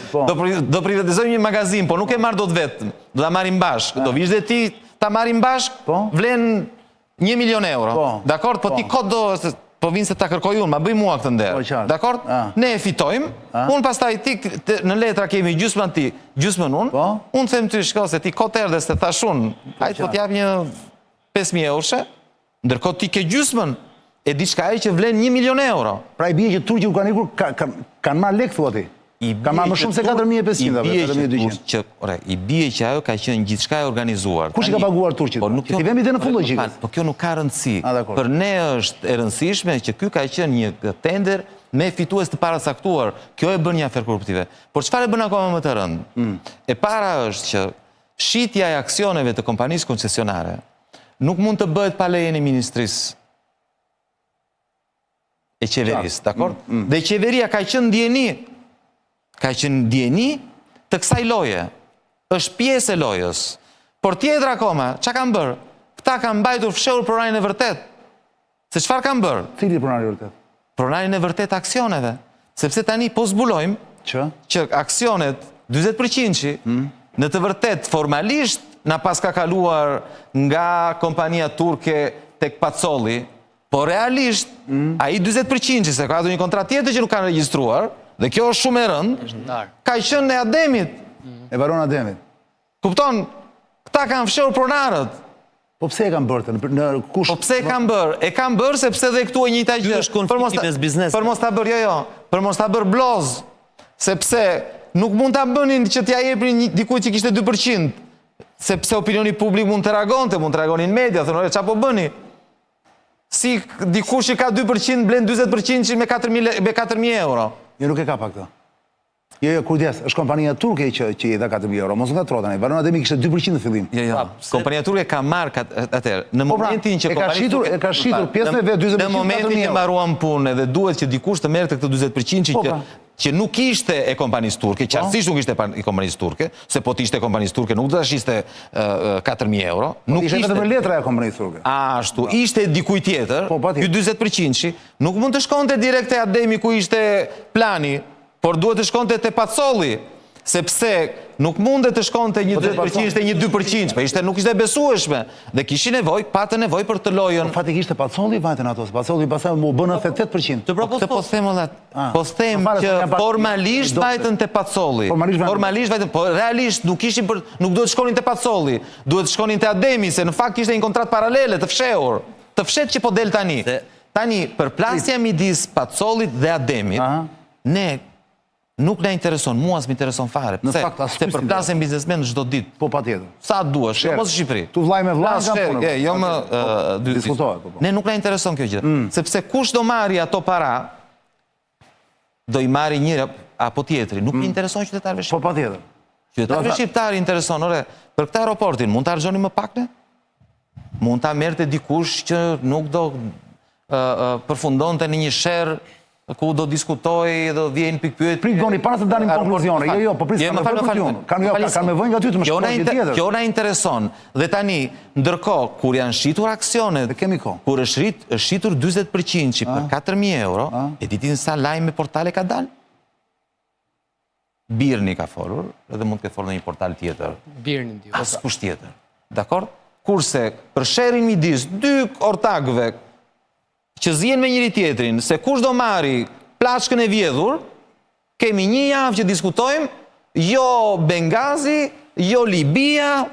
do privatizojmë një magazin, po nuk e marrë do të vetë, do ta marrim bashkë. Do vish dhe ti, ta marrim bashkë, vlen 1 milion euro. Dakord, po ti kod do... Po vinë se ta kërkoj unë, ma bëj mua këtë nderë. Dakord? Ne e fitojmë, unë pastaj ti në letra kemi gjysmën ti, gjysmën unë, unë them ty shko se ti kote erdhe se thash unë, hajtë po t'jap një 5.000 euroshe, ndërkohë ti ke gjysmën, e diçka e që vlen 1 milion euro. Pra i bie që Turqi u kanë ikur, kanë marrë lek, thua ti? Ka marrë më shumë se 4.500, I bie që ajo ka qenë gjithçka e organizuar. Kush i ka paguar turqit? Që ti vemi dhe në fund logjikës. Po kjo nuk ka rëndësi. Dakor. Për ne është e rëndësishme që ky ka qenë një tender me fitues të paracaktuar. Kjo e bën një afer korruptive. Por çfarë e bën akoma më të rëndë? E para është që shitja e aksioneve të kompanisë koncesionare nuk mund të bëhet pa lejen e ministrisë e qeverisë, dakor? Dhe qeveria ka qenë ndjeni të kësaj loje. Është pjesë e lojës. Por tjetër akoma, çka kanë bërë? Këta kanë mbajtur fshehur pronarin e vërtet. Se çfarë kanë bërë? Cili pronari vërtet? Pronarin e vërtet aksioneve. Sepse tani po zbulojmë që aksionet 40% në të vërtet formalisht na pas ka kaluar nga kompania turke tek Pacolli, po realisht ai 40% se ka një kontratë tjetër që nuk kanë regjistruar, dhe kjo është shumë e rëndë, ka qenë e Ademit. E Baron Ademit. Kupton? Këta kanë fshehur pronarët. Po pse e kanë bërë? Po pse e kanë bërë? E kanë bërë sepse dhe këtu e njëjta gjë. Është konflikti mes biznesit. Për mos ta bërë, për mos ta bërë bloz, sepse nuk mund ta bënin që t'ja jepnin dikujt që kishte 2%, sepse opinioni publik mund të reagonin media, thonë, çfarë po bëni? Si dikush që ka 2% blen 40% me 4.000 euro. Jo, nuk e ka pa këtë. Jo, kujdes, është kompania turke që i dha 4.000 euro, mos nga trotani. Baron Ademi kishte 2% në fillim. Jo, kompania turke ka marrë atëherë, në momentin që e ka shitur pjesën e vet 40%. Në momentin që mbaruan punën dhe duhet që dikush të merrte këtë 40% që nuk ishte e kompanisë turke, qartësisht nuk ishte e kompanisë turke, se po t'ishte e kompanisë turke nuk do ta shiste 4.000 euro. Nuk ishte vetëm letra e kompanisë turke. Ashtu, ishte dikuj tjetër, ky 40% nuk mund të shkonte direkt te Ademi ku ishte plani, por duhet të shkonte te Pacolli, sepse nuk mundet të shkonte një 10% e një 2%, nuk ishte besueshme, dhe kishin patë nevojë për të lojën. Fatikisht e Pacolli vajten ato, Pacolli pasaj mu bënë 8%. Po them që formalisht vajten te Pacolli. Formalisht vajten, po realisht nuk duhet të shkonin te Pacolli, duhet të shkonin te Ademi, se në fakt ishte një kontratë paralele të fshehur, të fshet që po del tani. Tani, përplasja midis Pacollit dhe Ademit, ne nuk na intereson, mua s'm intereson fare. Pse? Se përplasin biznesmen çdo ditë. Po patjetër. Sa duash, mos në Shqipëri. Tu vllai me vllai nga puna. Jo më diskutohet. Ne nuk na intereson kjo gjë. Sepse kush do marri ato para, do i marri njëri apo tjetri. Nuk i intereson qytetarëve shqiptar. Po patjetër. Qytetarëve shqiptar i intereson, për këtë aeroportin mund ta harxhoni më pak ne? Mund ta merrte dikush që nuk do përfundonte në një sherr ku do diskutoj, do vjen pikpyetje. Prit doni para se dalim konkluzione. Jo, po prit me konkluzion. Kanë nevojë nga ty të më shkruaj tjetër. Kjo na intereson. Dhe tani, ndërkohë kur janë shitur aksionet, kur është shitur 40% për 4.000 euro, e ditin sa lajme portale ka dalë? Birni ka folur, edhe mund të ketë folur në një portal tjetër. Birni dio. Ose kush tjetër. Dakor? Kurse për sherrin midis dy ortakëve që zjen me njëri tjetrin, se kush do marri plaçkën e vjedhur, kemi një javë që diskutojmë, jo Bengazi, jo Libia,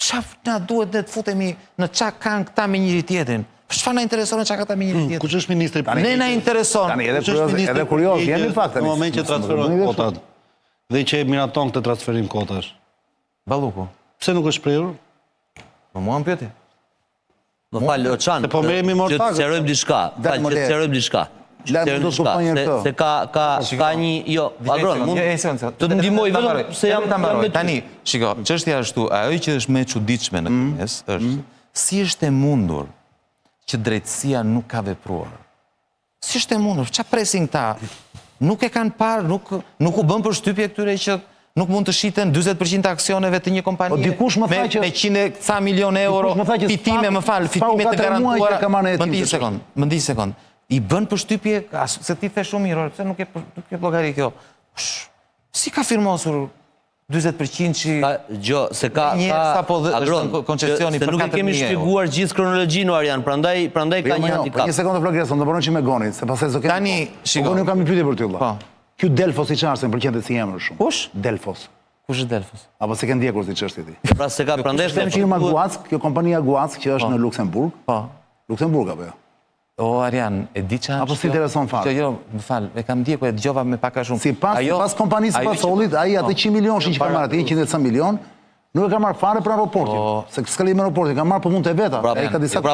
çfarë na duhet ne të futemi në çka kanë këta me njëri tjetrin? Çfarë na intereson çka kanë me njëri tjetrin? Kush është ministri? Ne na intereson. Tani edhe kurioz, jemi fakt tani. Në moment që transferohen kotat dhe që miraton këtë transferim kotash. Balluku. Pse nuk është shprehur? Po mua më pyeti. Më falë, Oçan, që të sqarojmë diçka. Se ka një, jo, Agron, mund të ndihmoj vetëm se jam ta mbaroj. Tani, shiko, çështja është këtu, ajo që është më e çuditshme në këtë është si është e mundur që drejtësia nuk ka vepruar. Si është e mundur? Çfarë presin këta? Nuk e kanë parë, nuk u bën përshtypje këtyre që nuk mund të shiten 40% aksioneve të një kompanie me 100 ca milion euro fitime, fitime të garantuara. Më ndi sekond. I bën përshtypje, se ti the shumë mirë, se nuk e llogari kjo. Si ka firmosur 40% që se ka koncesioni për 4.000 euro? Se nuk e kemi shpjeguar gjithë kronologjinë, Arjan, prandaj ka një handicap. Një sekondë flogreson, do bëron që me Gonit, se pastaj do ketë. Tani, shiko. Unë kam një pyetje për ty vëlla. Ky Delfos i çarse për qendë si emër shumë. Kush? Delfos. Kush është Delfos? Apo se ke ndjekur si çështje ti? Pra se ka prandaj them që Guac, kjo kompania Guac që është në Luksemburg. Po. Luksemburg apo jo? O, Arjan, e di që... Apo si intereson fare? Jo, më falë, e kam ndjeku, e dëgjova me pak a shumë. Si pas kompanisë Pacollit, aji atë 100 milion që ka marrë, atë 100 milion, nuk e ka marrë fare për aeroportin. Se s'ka lidhje me aeroportin, ka marrë për mund të veta. Pra,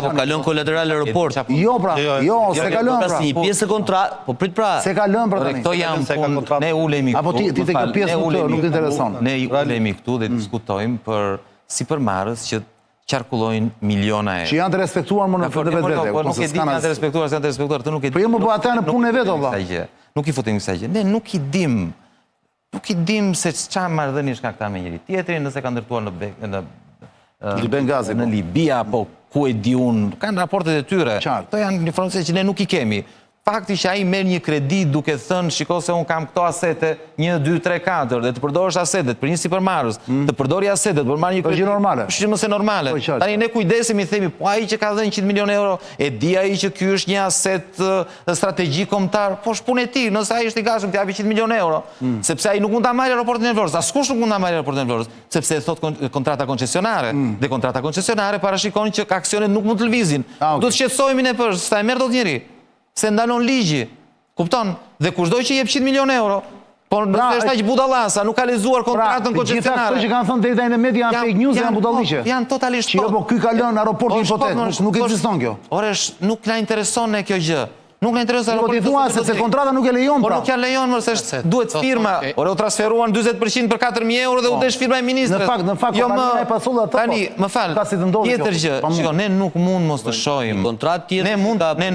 po kalon kolateral aeroport. Jo, pra, se kalon, pra. Si një pjesë e kontratë, po prit pra... Se kalon, pra tani. Këto janë punë, ne ulemi këtu. Apo ti të kjo pjesë nuk të intereson. Ne ulemi këtu dhe diskutojmë për sipërmarrës që qarkullojnë miliona e. Që janë të respektuar më në për dhe vetë. Nuk e di janë të respektuar, se janë të respektuar, të nuk e di. Po jemi po ata në punë e vetë, valla. Nuk i futim kësaj gjë. Ne nuk i dim se çfarë marrëdhënie ka këta me njëri tjetrin, nëse kanë ndërtuar në Bengazi, në Libi apo ku e di unë, kanë raportet e tyre. Këto janë informacione që ne nuk i kemi. Fakti që ai merr një kredi duke thënë, shiko se un kam këto asete 1 2 3 4 dhe të përdorësh asetet për një sipërmarrës, të përdori asetet për marrë një kredi. Është normale. Është mëse normale. Tani ne kujdesemi, themi, po ai që ka dhënë 100 milionë euro, e di ai që ky është një aset strategjik kombëtar, po është punë e tij, nëse ai është i gatshëm të japi 100 milionë euro, sepse ai nuk mund ta marrë aeroportin e Vlorës. Askush nuk mund ta marrë aeroportin e Vlorës, sepse e thot kontrata koncesionare. Dhe kontrata koncesionare parashikon që aksionet nuk mund të lëvizin. Do të shqetësohemi ne për sa e merr dot njëri. Se ndalon ligji, kupton? Dhe kushdoj që jep 100 milionë euro, por nëse është aq budallasa, nuk ka lexuar kontratën koncesionare. Gjitha këto që kanë thënë deri në media janë fake news, janë budalliqe. Janë totalisht. Jo, po ky ka lënë aeroportin hipotet, nuk ekziston kjo. Ore, nuk na intereson ne kjo gjë. Nuk na intereson aeroporti. Po ti thua se kontrata nuk e lejon pra. Po nuk ja lejon, më se duhet firma. Ore, u transferuan 40% për 4000 euro dhe u desh firma e ministrit. Në fakt, kompanija e Pacollit ato. Tani, më fal. Tjetër gjë, shiko, ne nuk mund mos të shohim. Kontratë tjetër ne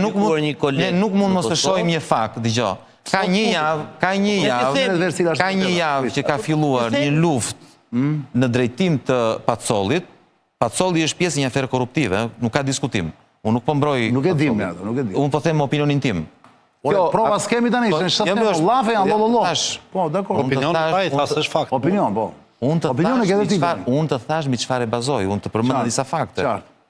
nuk mund mos të shohim një fakt, dëgjoj. Ka një javë që ka filluar një luftë në drejtim të Pacollit. Pacolli është pjesë e një afere korruptive, nuk ka diskutim. Unë nuk po mbroj... Nuk e dim me ato, nuk e dim. Unë po them opinionin tim. Prova s'kemi tani, ishte në 7 lafe, janë lololo. Po, dakor. Opinion pa i thasë është fakt. Opinion, po. Unë të thash mi çfarë bazoj, unë të përmend disa fakte.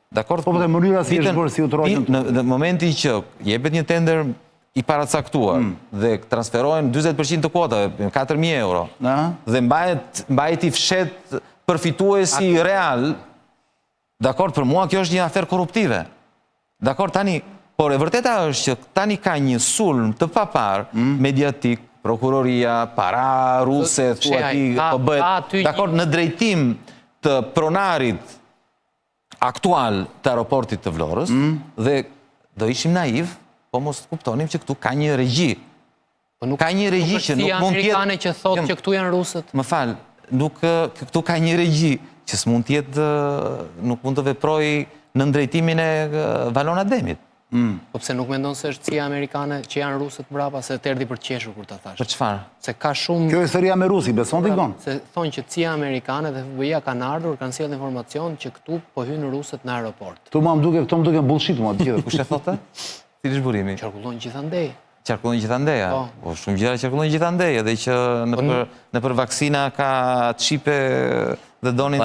Dakor? Po, dhe mënyra si është bërë si utroqen. Në momentin që jepet një tender i paracaktuar dhe transferohen 40% të kuotave, 4.000 euro, dhe mbahet i fshet përfituesi real, dakor, për mua kjo është një aferë korruptive. Dakor, tani, por e vërteta është që tani ka një sulm të papar, mediatik, prokuroria, para ruse, thua ti, po bëhet, dakor, në drejtim të pronarit aktual të aeroportit të Vlorës, dhe do ishim naiv, po mos të kuptonim që këtu ka një regji. Ka një regji që nuk mund tjetë... Amerikane që thotë që këtu janë rusët. Më falë, këtu ka një regji që s'mund tjetë, nuk mund të veproj në ndrejtimin e Valon Ademit. Po pse nuk mendon se është CIA amerikane që janë rusët brapa, se të erdi për qeshur kur ta thash? Për çfarë? Se ka shumë... Kjo historia me Rusi, beson t'i gënë? Se thonë që CIA amerikane dhe FBI-a kanë ardhur, kanë sjellë informacion që këtu po hynë rusët në aeroport. Këto më duke bullshit mua të gjithë. Kush e thotë? Cili është burimi? Qarkullon gjithandej. Qarkullon gjithandeja? Po, shumë gjëra qarkullon gjithandeja, dhe që nëpër vaksina ka çipe dhe donin...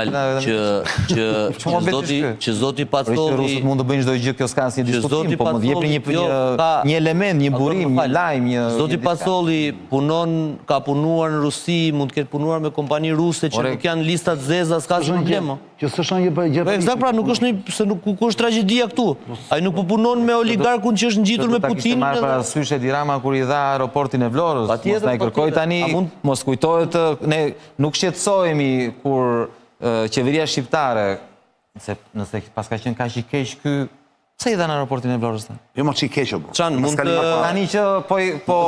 Që Zoti Pacolli... Rusët mund të bëjnë çdo gjë, kjo s'ka asnjë diskutim, po më jepni një element, një burim, një lajm, një... Zoti Pacolli ka punuar në Rusi, mund të ketë punuar me kompani ruse që nuk janë listat zeza, s'ka asnjë problem. Që s'është një gjë... Eksakt, pra, nuk është se nuk është tragjedia këtu. Ai nuk po punon me oligarkun që është ngjitur me Putinin. Marrë parasysh Edi Rama kur i dha aeroportin e Vlorës, mos na i kërkoj tani, mos kujtohet, ne nuk shqetësohemi kur qeveria shqiptare, nëse pas ka qenë kaq i keq ky, pse i dhan aeroportin e Vlorës ta? Jo më çi keq apo. Çan mund të tani që po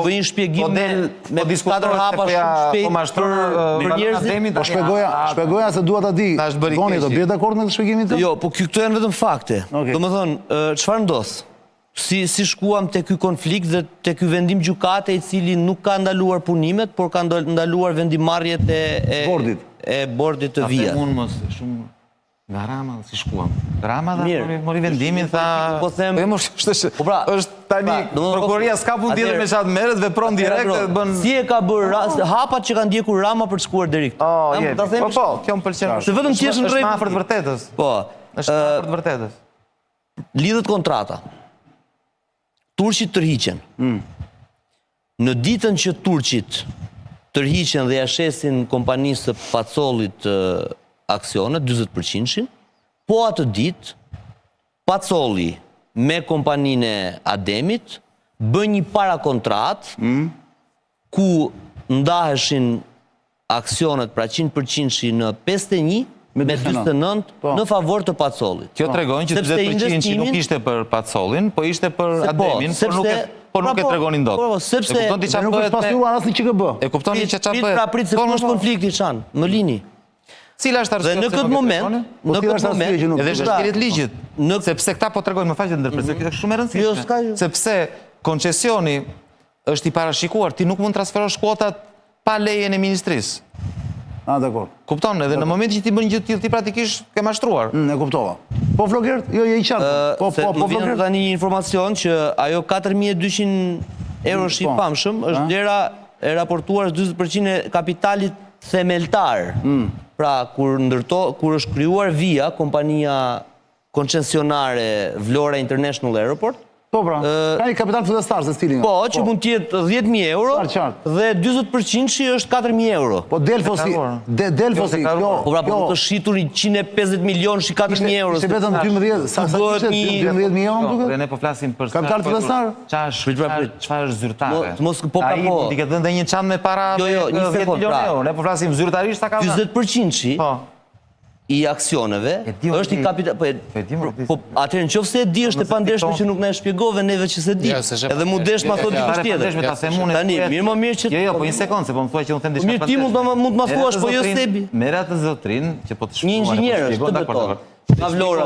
bëjnë shpjegim me diskutata hapa po mashtron për njerëzit. Po shpjegoja se dua ta di. Goni do bie dakord me shpjegimin tënd? Jo, po këto janë vetëm fakte. Domethënë, çfarë ndodh? Si shkuam te ky konflikt dhe te ky vendim gjykate i cili nuk ka ndaluar punimet, por ka ndaluar vendimarrjet e bordit të vijat. Unë mos shumë nga Rama si shkuam. Rama dhe mori vendimin, tha... Po them... është tani, prokuroria s'ka pun tjetër me qatë meret, vepron direkt dhe bën... Si e ka bërë hapat që ka ndjekur Rama për të shkuar deri këtu? Po, kjo më pëlqen. Se vetëm që është është më afër të vërtetës. Po. Është më afër të vërtetës. Lidhet kontrata. Turqit tërhiqen. Në ditën që Turqit tërhiqen dhe ja shesin kompanisë së Pacollit aksionet, 40%, po atë ditë, Pacolli me kompaninë e Ademit, bën një parakontrat ku ndaheshin aksionet pra 100% në 51 me 49 në favor të Pacollit. Kjo tregon që 20% nuk ishte për Pacollin, po ishte për Ademin, por nuk e tregonin dot. Sepse nuk është pasuruar as në QKB. E kuptoni që çfarë bëhet? Pra prit se po është konflikti Çan, më lini. Cila është arsyeja? Dhe në këtë moment, edhe është shkelit ligjit. Sepse këta po tregojnë më fal që ndërpres, kjo është shumë e rëndësishme. Sepse koncesioni është i parashikuar, ti nuk mund të transferosh kuotat pa lejen e ministrisë. Dakor. Kupton, edhe në momentin që ti bën gjë të tillë, ti praktikisht ke mashtruar. E kuptova. Po Flogert, jo i qartë. Po vjen tani një informacion që ajo 4200 euro i pamshëm është vlera e raportuar 40% e kapitalit themeltar. Pra kur është krijuar Via, kompania koncesionare Vlora International Airport. Po pra, ka një kapital fillestar se stilin. Po, që mund tjetë 10.000 euro dhe 20% që është 4.000 euro. Po Delfosi, po pra, po të shqitur 150 milion që 4.000 euro. Se betën 12, sa kishe 12.000 euro duke? Ne po flasim për kapital fillestar? Çfarë është zyrtare? Ai ti ke dhënë një çantë me para 10 milionë euro. Ne po flasim zyrtarisht sa ka dhënë. 40% i aksioneve është i kapital. Po atëherë nëse e di është e pandershme që nuk na e shpjegove neve që se di. Edhe mu desh ma thotë diçka tjetër. Tani, mirë më mirë që jo, po një sekondë, se po më thuaj që unë them diçka tjetër. Mirë, ti mund të ma thuash, po jo Sebi. Merr atë zotrin që po të shpjegoj. Një inxhinier është të beton. Nga Vlora.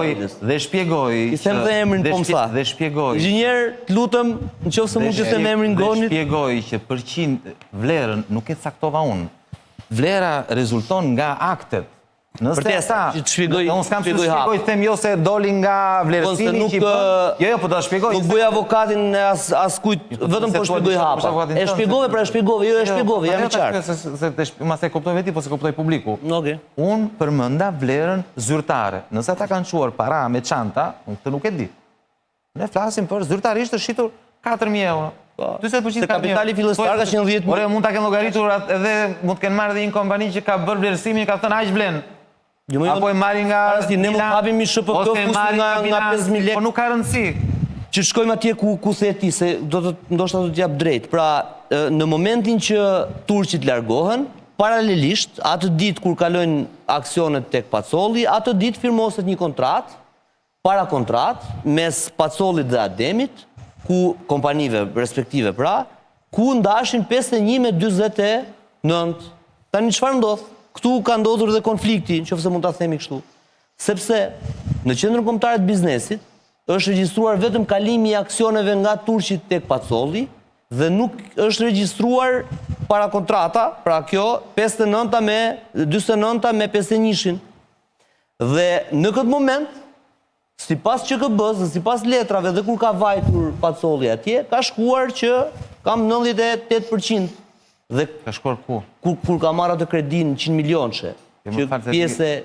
Dhe shpjegoj. I them dhe emrin po më tha. Dhe shpjegoj. Inxhinier, lutem, nëse mund të them emrin Gonit. Dhe shpjegoj që për 100 vlerën nuk e caktova unë. Vlera rezulton nga aktet. Nëse ata, unë s'kam që të shpjegoj, them jo se doli nga vlerësimi që i bën. Jo, po do të shpjegoj. Nuk bëj avokatin as kujt, vetëm po shpjegoj hapa. E shpjegove, pra e shpjegove, jo e shpjegove, jam i qartë. Ma se kuptoj veti, po se kuptoj publiku. Unë Unë përmenda vlerën zyrtare. Nëse ata kanë quar para me çanta, unë këtë nuk e di. Ne flasim për zyrtarisht të shitur 4.000 euro. 20% kapitali fillestar ka qenë 10.000. Ore, mund ta kenë llogaritur edhe mund të kenë marrë dhe një kompani që ka bërë vlerësimin, ka thënë aq vlen. Apo e marrin nga ne mund të hapim një SHPK nga 5.000 lekë. Po nuk ka rëndësi. Që shkojmë atje ku the ti, se ndoshta do t'jap drejt. Pra, në momentin që turqit largohen, paralelisht, atë ditë kur kalojnë aksionet tek Pacolli, atë ditë firmoset një kontrat, para kontrat, mes Pacollit dhe Ademit, ku kompanive respektive pra, ku ndashin 51 me 49. Tani çfarë ndodh? Këtu ka ndodhur dhe konflikti, nëse mund ta themi kështu. Sepse në qendrën kombëtare të biznesit është regjistruar vetëm kalimi i aksioneve nga turqit tek Pacolli dhe nuk është regjistruar para kontrata, pra kjo 59 me 49 me 51-shin. Dhe në këtë moment, sipas QKB-s dhe sipas letrave dhe kur ka vajtur Pacolli atje, ka shkuar që kam 98%. Dhe ka shkuar ku? Kur ka marrë atë kredin 100 milionëshe.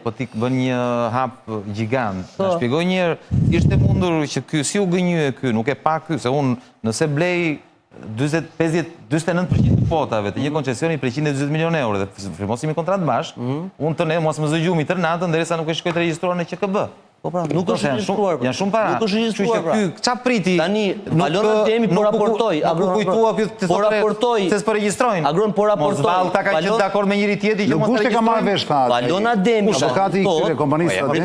Po ti bën një hap gjigant. Na shpjegoj një herë, ishte mundur që ky si u gënjye ky, nuk e pa ky, se unë nëse blej 49% të kvotave të një koncesioni për 120 milionë euro dhe firmosimi kontratë bashkë, unë të ne mos më zëgjumi tër natën derisa nuk e shkoj të regjistruar në QKB. Po pra, nuk është regjistruar. Janë shumë para. Nuk është regjistruar pra. Ç'a priti? Tani Valona Ademi po raportoi, Agron kujtua ky po raportoi. Se s'po regjistrojnë. Agron po raportoi. Mos ta ka qenë dakord me njëri tjetrin që mos e ka marrë vesh tha. Valona Ademi, avokati i këtyre kompanisë Ademi.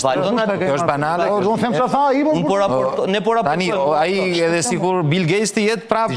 Valona Ademi është banale. Unë them çfarë tha ai, unë po raportoj, ne po raportojmë. Tani ai edhe sikur Bill Gates të jetë prapë.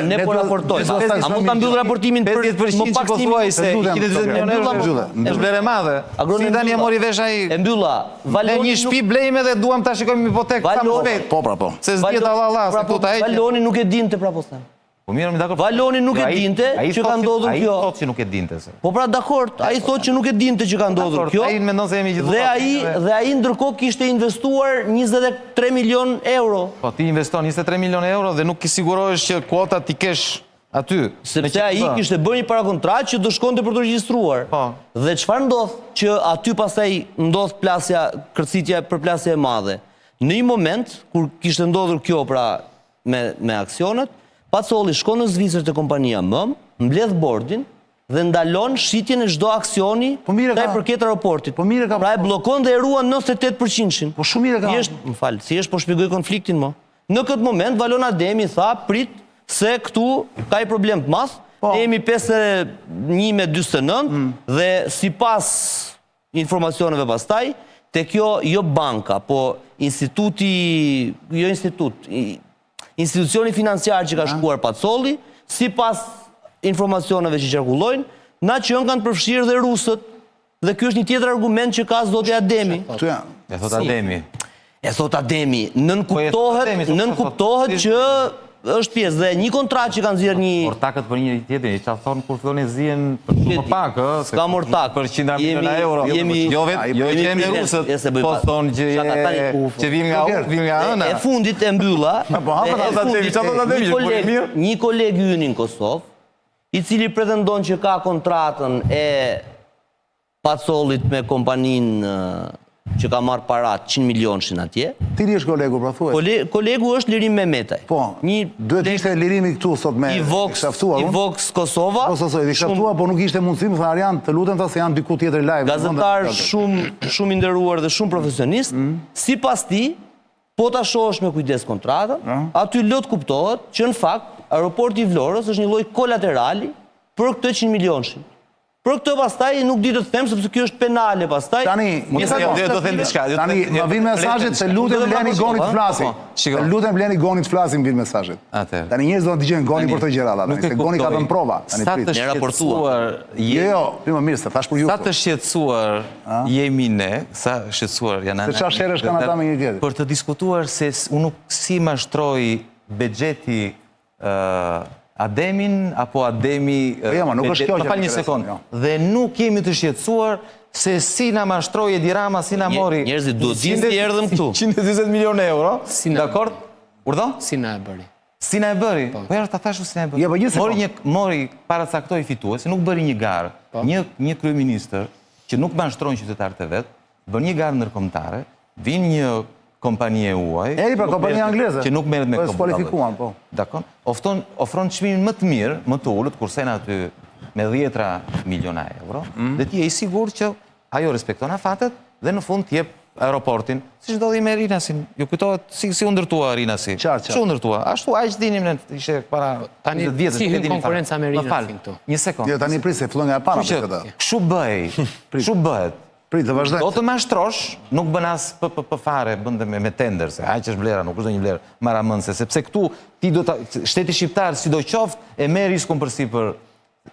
Ne po raportojmë. A mund ta mbyll raportimin për 50% që po thuaj se 120 milionë euro është vlerë e madhe. Si tani e mori vesh ai. E mbylla. Valoni një shtëpi blejme dhe duam ta shikojmë hipotekë sa më shpejt. Po pra po. Se s'diet Allah se këtu ta heq. Valoni nuk e dinte pra po them. Po mirë, më dakord. Valoni nuk e dinte që ka ndodhur kjo. Ai thotë që nuk e dinte se. Po pra dakord, ai thotë që nuk e dinte që ka ndodhur kjo. Ai mendon se jemi gjithë. Dhe ai ndërkohë kishte investuar 23 milion euro. Po ti investon 23 milion euro dhe nuk i sigurohesh që kuota ti kesh aty. Sepse ai kishte bërë një parakontratë që do shkonte për të regjistruar. Po. Dhe çfarë ndodh? Që aty pastaj ndodh plasja, kërcitja për plasje e madhe. Në një moment kur kishte ndodhur kjo pra me aksionet, Pacolli shkon në Zvicër te kompania MØM, mbledh bordin dhe ndalon shitjen e çdo aksioni sa i përket aeroportit. Po mire ka. Pra e bllokon dhe e ruan 98%. Po shumë mire ka. Më fal, thjesht po shpjegoj konfliktin mo. Në këtë moment Valon Ademi tha prit se këtu ka i problem të madh. Ne jemi 51/49 dhe sipas informacioneve pastaj te kjo jo banka, po institucioni financiar që ka shkuar Pacolli, sipas informacioneve që qarkullojnë, na që janë kanë përfshirë dhe rusët. Dhe ky është një tjetër argument që ka zoti Ademi. E thot Ademi. E thot Ademi, nën kuptohet që është pjesë dhe një kontratë që kanë zirë një... Ortakët për një tjetër, që a thonë kur fillon e zien për shumë më pak, s'ka ortak. Për 100 miliona euro. Jo që jemi rusët, po thonë që vim nga ëna. E fundit e mbylla, një kolegë ynë në Kosovë, i cili pretendon që ka kontratën e Pacollit me kompaninë që ka marrë parat 100 milionë atje. Cili është kolegu, pra thuaj? Kolegu është Lirim Memetaj. Po, duhet ishte Lirimi këtu sot me shaftuar. I Vox Kosova. Po, i shaftuar, po nuk ishte mundësi, më thë Arjan, të lutem ta se janë diku tjetër live. Gazetar shumë i nderuar dhe shumë profesionist. Sipas tij, po ta shohësh me kujdes kontratën, aty lot kuptohet që në fakt aeroporti i Vlorës është një lloj kolaterali për këtë 100 milionë. Për këtë pastaj nuk di të them sepse kjo është penale pastaj. Tani, do të them diçka. Tani më vin mesazhet se lutem bleni Goni të flasim. Lutem bleni Goni të flasim vin mesazhet. Tani njerëz do të dëgjojnë Goni për të gjëra tani, se Goni ka dhënë prova. Tani prit. Ne raportuar. Jo, më mirë se thash për ju. Sa të shqetësuar jemi ne, sa shqetësuar janë ana. Se çfarë sherrësh kanë ata me një tjetër. Për të diskutuar se unë si mashtroi buxheti Ademin, apo Ademi... Më fal një sekund. Dhe nuk jemi të shqetësuar se si na mashtroi Edi Rama, si na mori... Njerëzit duhet dinë si erdhëm këtu. 120 milionë euro, dakord? Urdhon? Si na e bëri. Si na e bëri? Po ja ta thashë si na e bëri. Ja, po gjithsesi. Mori paracaktoi fitues, nuk bëri një garë. Një kryeministër që nuk mashtron qytetarët e vet, bën një garë ndërkombëtare, vin një kompani e huaj. Eri pra kompani angleze. Që nuk merret me kombëtar. Po skualifikuan, po. Dakor. Ofron çmimin më të mirë, më të ulët, kurse në aty me 10 miliona euro, dhe ti je i sigurt që ajo respekton afatet dhe në fund t'jep aeroportin, si çdo me Rinasin. Ju kujtohet si u ndërtua Rinasi. Çu u ndërtua? Ashtu aq dinim ne ishte para tani 20 vjetësh, si hyn konkurenca me Rinasin këtu. Një sekond. Jo tani prit se fillon nga e para me këtë. Kshu bëhet. Prit të vazhdoj. Do të mashtrosh, nuk bën as për fare, bën me tender, se aq është vlera, nuk është një vlerë maramëndse, sepse këtu ti do ta shteti shqiptar sidoqoftë e merr riskun përsipër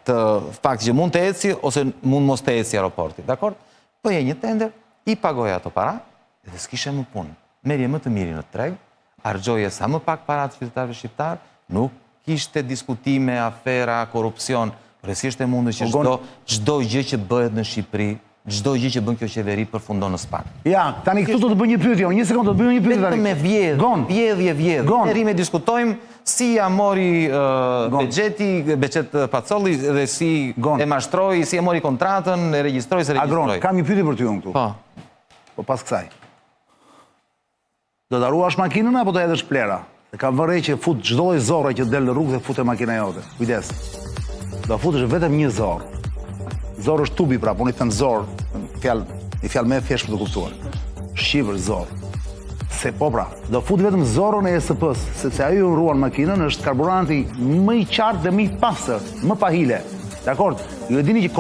të fakti që mund të eci ose mund mos të eci aeroporti, dakor? Po je një tender, i pagoja ato para dhe s'kishe më punë. Merje më të miri në treg, harxhoje sa më pak para të qytetarëve shqiptar, nuk kishte diskutime, afera, korrupsion, rresisht e mundur që çdo gjë që bëhet në Shqipëri, çdo gjë që bën kjo qeveri përfundon në spak. Ja, tani këtu do të bëj një pyetje, një sekond do të bëj një pyetje tani. Vetëm me vjedhje. Ne rime diskutojmë si ja mori buxhet Pacolli dhe si e mashtroi, si e mori kontratën, e regjistroi, se regjistroi. Agron, kam një pyetje për ty unë këtu. Po pas kësaj. Do ta ruash makinën apo do hedhësh plera? E kam vënë që fut çdo lloj zorre që del në rrugë dhe futet makina jote. Kujdes. Do futesh vetëm një zorr. Zorë është tubi, pra, po një thëmë zorë, një fjalë me thjesht për të kuptuar. Shqipër, zorë. Se po pra, do futi vetëm zorën e ESP-s, sepse ajo ju ruan makinën, është karburanti më i qartë dhe më i pastër, më pa hile. Dakord? Ju e dini që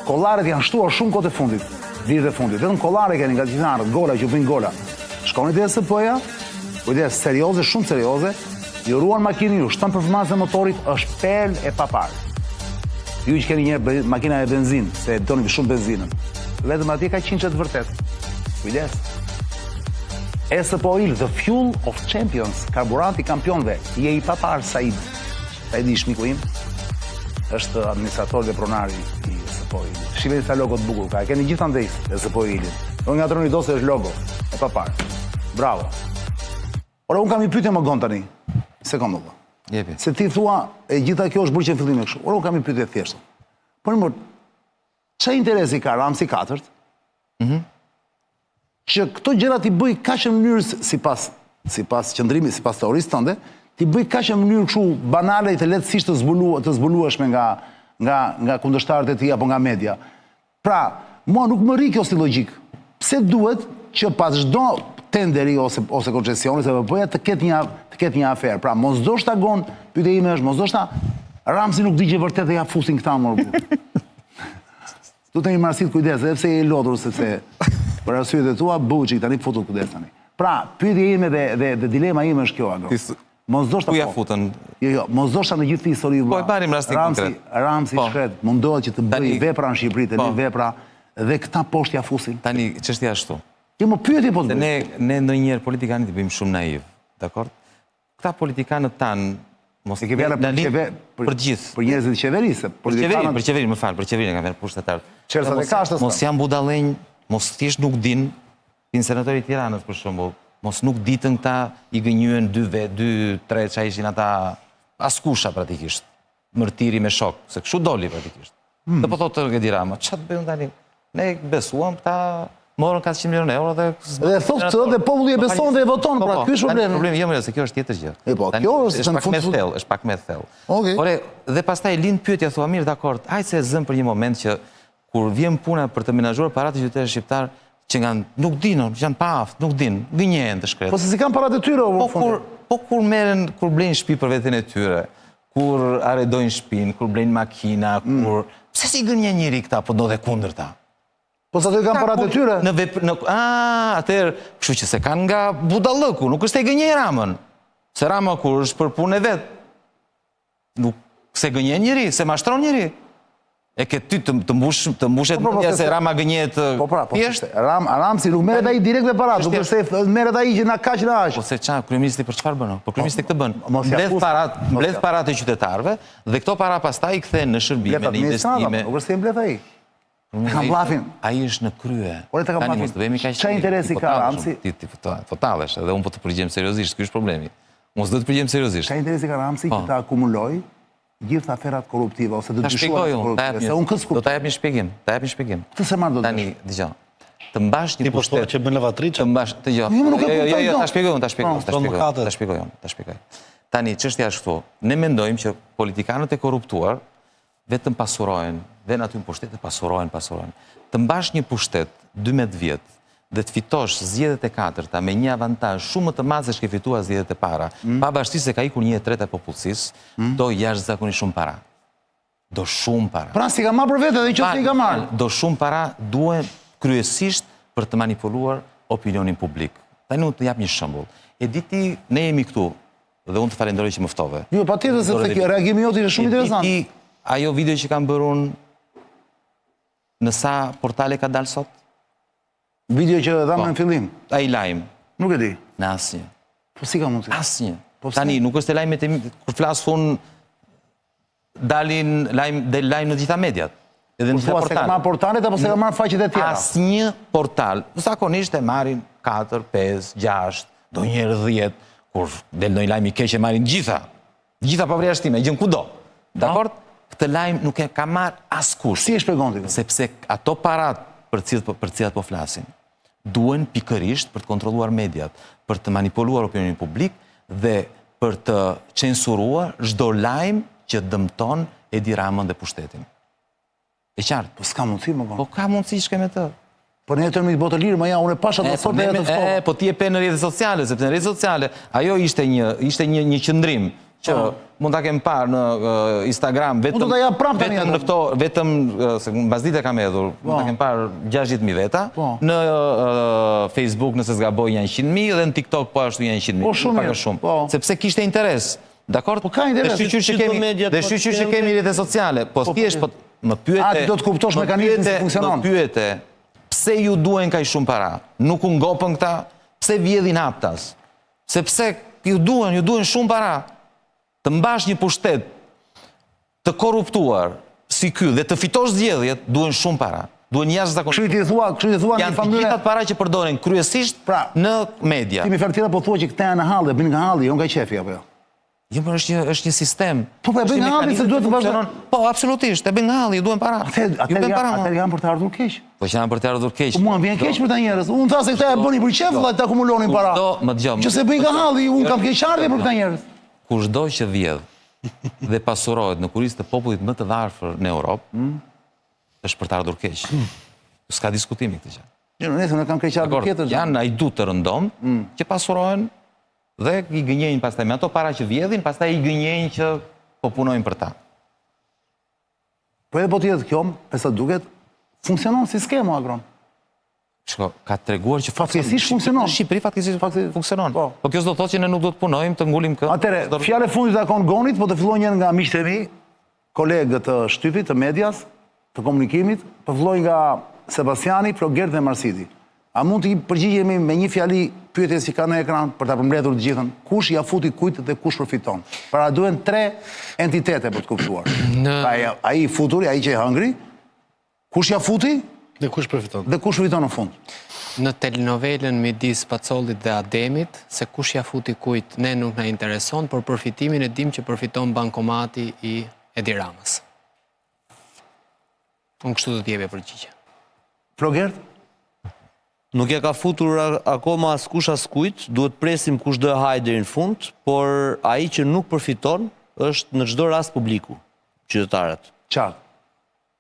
kollaret janë shtuar shumë kohë të fundit, ditët e fundit. Vetëm kollare keni nga gjithanarët, gola që bëjnë gola. Shkoni te ESP-ja, kujdes, serioze, shumë serioze, ju ruan makinën ju, shtën performancë e motorit është pel e papar. Ju që keni një makina e benzinë, se doni shumë benzinën. Vetëm atje ka qenë që të vërtet. Kujdes. ESP Oil, the fuel of champions, karburanti kampionve, je i papar Said. Said i shmiku im, është administrator dhe pronari i ESP Oil. Shqipeni sa logo të bukur ka, keni gjithë andej ESP Oilin. Do nga troni do se është logo, e papar. Bravo. Ora, unë kam i pyetje më gon tani. Sekondë. Se ti thua, e gjitha kjo është bërë që në fillim e kështu. Ora, unë kam i pyetje thjeshtë. Por në mërë, që interesi ka Ramsi 4 që këto gjërat i bëj kaq në mënyrë, sipas qëndrimit, sipas teorisë tënde, ti bëj kaq në mënyrë kështu banale të lehtësisht të zbulueshme nga nga kundërshtarët e tij apo nga media. Pra, mua nuk më rri kjo si logjik. Pse duhet që pas çdo tenderi ose koncesioni se VP-ja të ketë një aferë. Pra, mos do shtagon, pyetja ime është, mos do shta Ramsi nuk digje vërtet dhe ja fusin këta më rrugë. Tu të një marësit kujdes, edhe pse e lodhur, sepse për arsyet e tua, buqik, tani futur kujdes tani. Pra, pyetja ime dhe dilema ime është kjo, Agro. Mos do shta Ku ja futën? Jo, mos do shta në gjithë histori Po, e parim rastin konkret. Ramsi shkret, mundohet që të bëj vepra në Shqipëri, të një vepra, dhe këta poshtë ja fusin. Tani, çështja ashtu. Jo, më pyetje po të bëj. Ne ndonjëherë politikanët i bëjmë shumë naiv, dakord? Këta politikanët tanë mos e ke vjera për gjithë. Për njerëzit e qeverisë. Për qeverin, më falë, për qeverin e kam vjerë pushtetarët. Qersat e kashtës. Mos janë budallënj, mos thjesht nuk din, senatori i Tiranës për shembull, mos nuk ditën këta i gënjyen 2-3 që ishin ata askusha pratikisht. Mërtiri me shok, se kështu doli pratikisht. Dhe po thotë Edi Rama, çfarë bëjmë tani? Ne besuam këta morën 400 milion euro dhe... Dhe thotë të dhe populli e beson dhe e voton, pra ky është problemi. Problemi jemi se kjo është tjetër gjë. Është pak me thellë. Ore, dhe pastaj lind pyetja, thua mirë, dakord, hajde se e zëm për një moment që kur vjen puna për të menaxhuar paratë e qytetarëve shqiptar që nuk dinë, janë pa aftë, nuk dinë, gënjehen të shkret. Po se si kanë paratë e tyre, po kur merren, kur blejnë shtëpi për veten e tyre, kur arredojnë shtëpinë, kur blejnë makina, kur pse si gënjen njëri këta, po do dhe kundërta. Po sa të kanë paratë e tyre? Atëherë, kështu që se kanë nga budallëku, nuk është e gënjej Ramën. Se Rama kur është për punë e vet. Nuk se gënjen njëri, se mashtron njëri. E ke ty të mbushet mendja se Rama gënjet thjesht. Ramsi nuk merret ai direkt me paratë, nuk është se merret ai që na kaq na aq. Po se çfarë kryeministri për çfarë bën? Po kryeministri këtë bën. Mbledh paratë e qytetarëve dhe këto para pastaj i kthen në shërbime, në investime. Nuk është se mbledh ai. Ka bllafin. Ai është në krye. Tani mos të bëhemi kaq. Çfarë interesi ka Ramsi? Ti fotallesh, edhe unë po të përgjigjem seriozisht, ky është problemi. Mos do të përgjigjem seriozisht. Çfarë interesi ka Ramsi që ta akumuloj gjithë aferat korruptive ose të dyshuara korruptive? Se unë do ta japim shpjegim, Këtë se marr do të. Tani, dëgjoj. Të mbash një pushtet që bën lavatri, të mbash, dëgjoj. Ta shpjegoj. Tani, çështja është këtu. Ne mendojmë që politikanët e korruptuar vetëm pasurojnë, vjen aty në pushtet e pasurojnë. Të mbash një pushtet 12 vjet dhe të fitosh zgjedhjet e katërta me një avantazh shumë më të madh se ç'ke fituar zgjedhjet e para, pavarësisht se ka ikur 1/3 e popullsisë, do jashtëzakonisht shumë para. Do shumë para. Pra si ka marrë për vete dhe nëse i ka marrë. Do shumë para duhen kryesisht për të manipuluar opinionin publik. Tani unë të jap një shembull. E di ti, ne jemi këtu dhe unë të falenderoj që më ftove. Jo, patjetër se reagimi jot ishte shumë interesant. E di ti, ajo video që kam bërë unë në sa portale ka dalë sot? Video që dhamë në fillim? Ai lajm. Nuk e di. Në asnjë. Po si ka mundësi? Asnjë. Tani, nuk është e lajmet e mi, kur flas unë, dalin lajm në gjitha mediat. Edhe në gjitha portalet. Se ka marrë portalet apo se ka marrë faqet e tjera? Asnjë portal. Zakonisht e marrin 4, 5, 6, ndonjëherë 10, kur del ndonjë lajm i keq e marrin gjitha. Gjitha pavarësisht time, gjën kudo. Dakor? Këtë lajm nuk e ka marrë askush. Si e shpjegon ti? Sepse ato parat për cilat po flasin, duhen pikërisht për të kontrolluar mediat, për të manipuluar opinionin publik dhe për të censuruar çdo lajm që dëmton Edi Ramën dhe pushtetin. E qartë. Po s'ka mundësi më vonë. Po ka mundësi shke me të. Po ne jetojmë në botë lirë, më ja, unë e pasha të sot dhe të ftohtë. Po ti e pe në rrjetet sociale, sepse në rrjetet sociale ajo ishte një qëndrim që mund ta kem parë në Instagram vetëm në këto vetëm se mbasditë kam hedhur, mund ta kem parë 60.000 veta, në Facebook nëse s'gaboj janë 100.000 dhe në TikTok po ashtu janë 100.000, pak shumë. Sepse kishte interes. Dakor? Po ka interes. Dhe shqyqyr që kemi rrjetet sociale, po thjesht më pyete. A ti do të kuptosh mekanizmin si funksionon? Më pyete pse ju duhen kaq shumë para? Nuk u ngopën këta? Pse vjedhin haptas? Sepse ju duhen shumë para. Të mbash një pushtet të korruptuar si ky dhe të fitosh zgjedhjet, duhen shumë para. Duhen jashtëzakonisht. Kështu i thua në familje. Janë të gjithat para që përdoren kryesisht në media. Ti më fal tjetër po thua që këta janë në hallë, bën nga halli, jo nga qefi apo jo? Jo, por është një sistem. Po e bën nga halli se duhet të vazhdon. Po, absolutisht, e bën nga halli, duhen para. Atë janë për të ardhur keq. Po që janë për të ardhur keq. Po mua vjen keq për ta njerëz. Unë thasë këta e bënin për qef, vëlla, të akumulonin para. Do, më dëgjoj. Që se bëj nga halli, unë kam keqardhje për këta njerëz. Kushdo që vjedh dhe pasurohet në kurisë të popullit më të varfër në Europë, është për të ardhur keq. S'ka diskutimi këtë gjë. Nëse ne kam keqardhur tjetër. Janë ajdu të rëndom që pasurohen dhe i gënjejnë pastaj me ato para që vjedhin, pastaj i gënjejnë që po punojnë për ta. Po edhe po tjetë kjo, e sa duket, funksionon si skema, Agron. Shko, ka treguar që Fatkeqësisht funksionon. Në Shqipëri fatkeqësisht funksionon. Po. Po kjo s'do të thotë që ne nuk do të punojmë, të ngulim kë. Atëre, fjale fundit takon Gonit, po të filloj njën nga miqtë e mi, kolegët të shtypit, të medias, të komunikimit, po filloj nga Sebastiani, Flogert dhe Marsiti. A mund të i përgjigjemi me një fjali pyetjes që ka në ekran për ta përmbledhur të gjithën? Kush ja futi kujt dhe kush përfiton? Para duhen 3 entitete për të kuptuar. Ai i futuri, ai që e hëngri, kush ja futi Dhe kush përfiton? dhe kush përfiton në fund. Në telenovelën midis Pacollit dhe Ademit, se kush ja futi kujt ne nuk na intereson, por përfitimin e dim që përfiton bankomati i Edi Ramës. Unë kështu do t'jeve përgjigje. Flogert? Nuk ja ka futur akoma askush askujt, duhet presim kush do e hajë deri në fund, por ai që nuk përfiton është në çdo rast publiku, qytetarët. Qartë.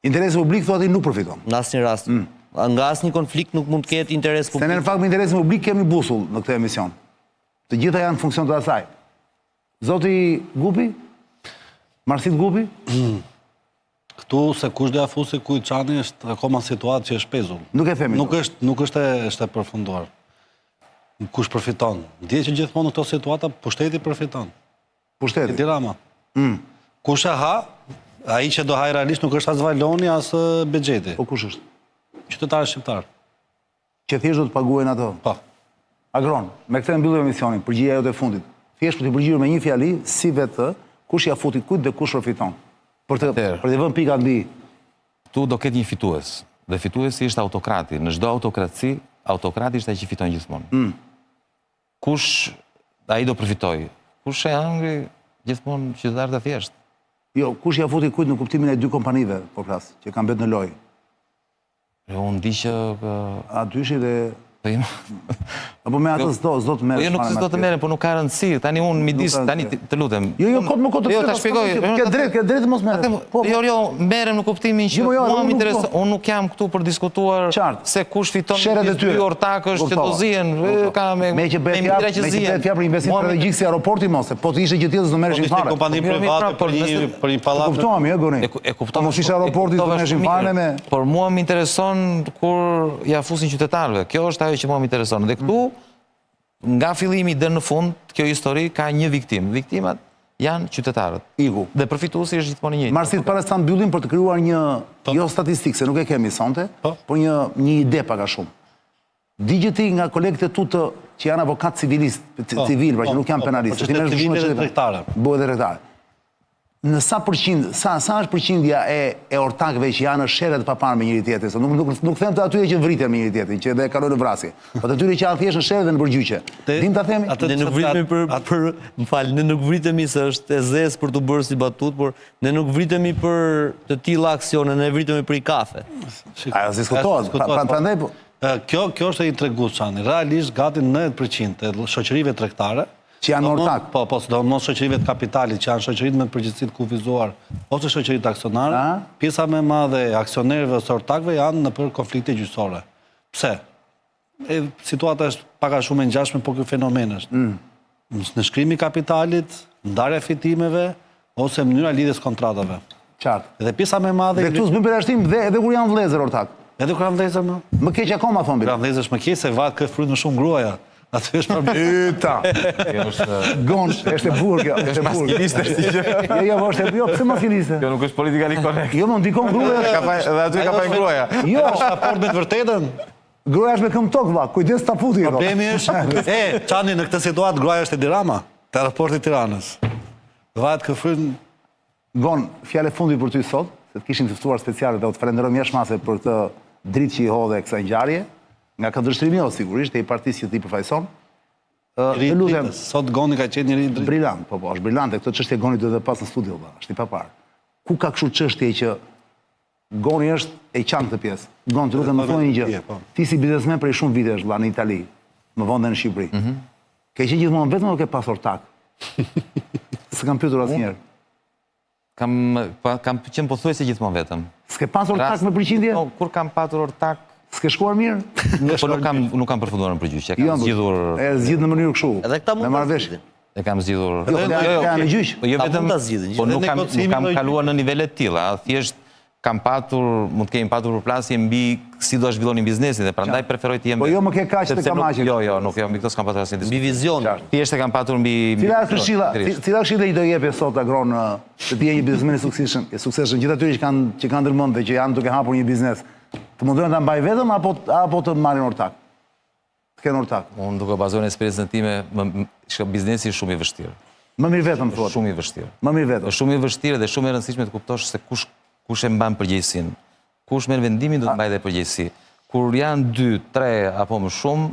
Interesi publik thotë ai nuk përfiton. Në asnjë rast. Nga asnjë konflikt nuk mund të ketë interes Se ne publik. në fakt me interesin publik kemi busull në këtë emision. Të gjitha janë funksion të asaj. Zoti Gupi? Marsit Gupi? Këtu se kush do ja fusi kujt çani është akoma situatë që është pezull. Nuk e themi. Nuk është e përfunduar. Kush përfiton? Dje që gjithmonë në këto situata pushteti përfiton. Pushteti. Edi Rama. Kush e ha? Ai që do haj realisht nuk është as Valoni as Bexheti. Po kush është? Qytetarë shqiptar. Që thjesht do të paguajnë ato. Po. Agron, me këtë mbyllim emisionin, përgjigja jote e fundit. Thjesht për të përgjigjur me një fjali, si vetë, kush ja futi kujt dhe kush përfiton. Për të vënë pikat mbi. Tu do ketë një fitues. Dhe fituesi është autokrati. Në çdo autokraci, autokrati është ai që fiton gjithmonë. Kush ai do përfitoj? Kush e hëngri gjithmonë qytetarët e thjeshtë? Jo, kush ja futi kujt në kuptimin e 2 kompanive, po flas, që kanë betë në lojë. Unë di që... A dyshi dhe... Apo me atë s'do të merresh. Jo, nuk s'do të merrem, po nuk ka rëndësi. Tani unë midis, tani të lutem. Jo, kot më kot të. Jo, ta shpjegoj. Ke drejt mos merrem. Jo, merrem në kuptimin që mua më intereson. Unë nuk jam këtu për diskutuar se kush fiton dy ortakësh që do zihen, ka me mira që zihen. Me që për investim strategjik si aeroporti mos, po të ishte gjë tjetër do merreshin fare. Kompani private për një pallat. Kuptoj, jo Goni. E kuptoj. Mos ishte aeroporti do merreshin fare me. Por mua më intereson kur ja fusin qytetarëve. Kjo është ajo që mua më intereson. Dhe këtu, nga fillimi dhe në fund, kjo histori ka një viktim. Viktimat janë qytetarët. Iku. Dhe përfituesi është gjithmonë i njëjti. Marsit, para sa mbyllim për të krijuar një, jo statistikë, se nuk e kemi sonte, por një ide pak a shumë. Digjeti nga kolegët e tu që janë avokat civil, pra që nuk janë penalistë. Civil dhe tregtare. Bëhet dhe tregtare. Në sa është përqindja e ortakëve që janë sherrë të paparë me njëri tjetrin? Nuk them të atyre që vriten me njëri tjetrin, që dhe kalojnë në vrasje. Po të atyre që janë thjesht në sherrë dhe në përgjyqje. Dim ta themi? Ne nuk vritemi ne nuk vritemi se është e zezë për të bërë si batut, por ne nuk vritemi për të tilla aksione, ne vritemi për i kafe. Ajo diskutohet. Prandaj Kjo është e i tregut çani. Realisht gati 90% e shoqërive tregtare që janë ortak. Po, do mos shoqërive të kapitalit, që janë shoqëritë me përgjegjësi të kufizuar, ose shoqëritë aksionare, pjesa më e madhe e aksionerëve ose ortakëve janë në për konflikte gjyqësore. Pse? Situata është pak a shumë e ngjashme, por ky fenomen është në shkrimi i kapitalit, ndarja e fitimeve ose mënyra lidhjes kontratave. Qartë. Dhe pjesa më e madhe dhe këtu s'bën përjashtim edhe kur janë vëllezër ortak. Edhe kur janë vëllezër më. Më keq akoma thon bi. Janë vëllezër më keq se varet kë fryt më shumë gruaja. Atë është problem. Yta. Gon, është e bukur kjo, është e bukur. Maskiliste si që. Jo, është jo, pse maskiliste? Kjo nuk është politikali korrekt. Jo, më ndikon gruaja. Dhe aty ka pa gruaja. Jo, është raport me të vërtetën. Gruaja është me këmbë tok vlla, kujdes ta futi. Problemi është, çani në këtë situatë gruaja është Edi Rama, te aeroporti i Tiranës. Varet kë fryt. Gon, fjalë fundi për ty sot, se të kishin të ftuar speciale dhe u të falenderojmë jashtëmase për këtë dritë që i hodhe kësaj ngjarje. Nga këndvështrimi jo sigurisht, e i partisë që ti përfaqëson. Sot Goni ka qenë njëri dritë. Brillant, po, është brillant, e këtë çështje Goni duhet të pas në studio, është i papar. Ku ka kështu çështje që Goni është e qanë këtë pjesë? Gon, të lutem më thoni një gjë. Ti si biznesmen prej shumë vitesh valla në Itali, më vonë në Shqipëri. Ke qenë gjithmonë vetëm o ke pas ortak? S'kam pyetur asnjëherë. Kam qenë pothuajse gjithmonë vetëm. S'ke pasur ortak me përqindje? Po, kur kam patur ortak, S'ke shkuar mirë? po nuk kam përfunduar në përgjyqje. Kam zgjidhur. E zgjidh në mënyrë kështu. Edhe këta mund me ta marrëveshje. zgjidhin. E kam zgjidhur. Ka në gjyq. Po jo Ta vetëm, mund ta zgjidhin, po gjithë nuk kam kaluar në nivele të tilla, thjesht kam patur, mund të kemi patur përplasje mbi si do zhvillonin biznesin dhe prandaj preferoj të jem. Po jo më ke kaq të kamaqe. Jo, nuk mbi këto s'kam patur asnjë Mbi diskutim. vizion. Thjesht e kam patur mbi. Cila këshilla i do jepe sot Agron të ti je një biznesmen i suksesshëm gjithë atyre që kanë ndërmend dhe që janë duke hapur një biznes. Të mundojnë ta mbaj vetëm apo të marrin ortak? Të kenë ortak. Unë duke bazuar në eksperiencën time, biznesi është shumë i vështirë. Më mirë vetëm thotë. Shumë i vështirë. Më mirë vetëm. Është shumë i vështirë dhe shumë e rëndësishme të kuptosh se kush e mban përgjegjësinë. Kush merr vendimin do të mbajë dhe përgjegjësi. Kur janë 2, 3 apo më shumë,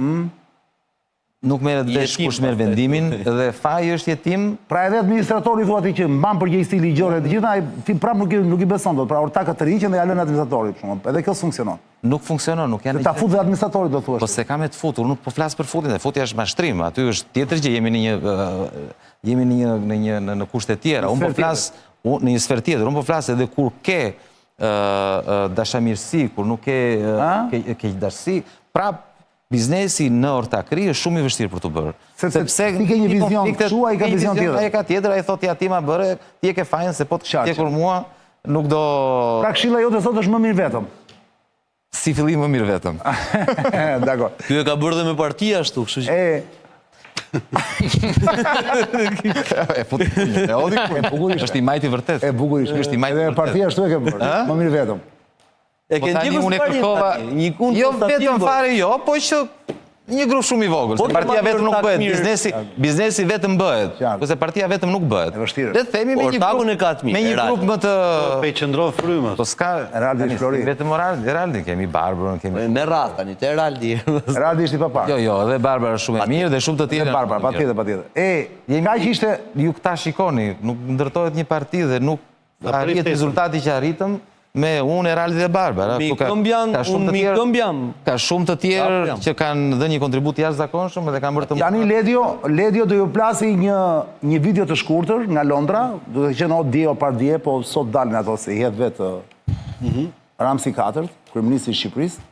nuk merret vesh kush merr vendimin dhe faji është jetim. Pra edhe administratori thua ti që mban përgjegjësi ligjore të gjitha, ti prapë nuk i beson dot. Pra ortakët të riqen dhe ja lën administratorit për shkak. Edhe kjo s'funksionon. Nuk funksionon, nuk janë. Ta fut dhe administratori do thuash. Po se ka me të futur, nuk po flas për futjen, futja është mashtrim, aty është tjetër gjë, jemi në kushte tjera. Unë po flas në një sferë tjetër, unë po flas edhe kur ke dashamirësi, kur nuk ke keqdashësi, prap biznesi në ortakri është shumë i vështirë për të bërë. Sepse ti ke një vizion kështu, ai ka vizion tjetër. Ai ka tjetër, ai thotë ja ti ma bëre, ti e ke fajin se po të tjekur mua, nuk do. Pra këshilla jote sot është më mirë vetëm. Si fillim më mirë vetëm. Dakor. Ky e ka bërë dhe me partia ashtu, kështu që. Është i majti vërtet. E bukurisht. Është i majti Edhe vërtet. partia ashtu e ke bërë. Më mirë vetëm. E ke ndjekur unë e partia? kërkova, jo vetëm fare jo, po që një grup shumë i vogël, se partia vetëm nuk bëhet, biznesi vetëm bëhet, kurse partia vetëm nuk bëhet. E vështirë. Le të themi me një grup më të Pe qëndron frymës. Po s'ka Eraldi Flori. Vetëm Eraldi, kemi Barbarën, kemi. Me radh tani, te Eraldi. Eraldi ishte i papar. Jo, edhe Barbara shumë e mirë dhe shumë të tjerë. Barbara, patjetër. Kaq ishte ju këta shikoni, nuk ndërtohet një parti dhe nuk arrit rezultati që arritëm me unë, Eraldi dhe Barbara. Ka shumë të tjerë që kanë dhënë një kontribut jashtëzakonshëm dhe kanë bërë të Jani Ledio do ju plasi një video të shkurtër nga Londra, duke qenë o dje o par dje, po sot dalin ato se i hedh vetë Ramsi 4, kryeministri i Shqipërisë.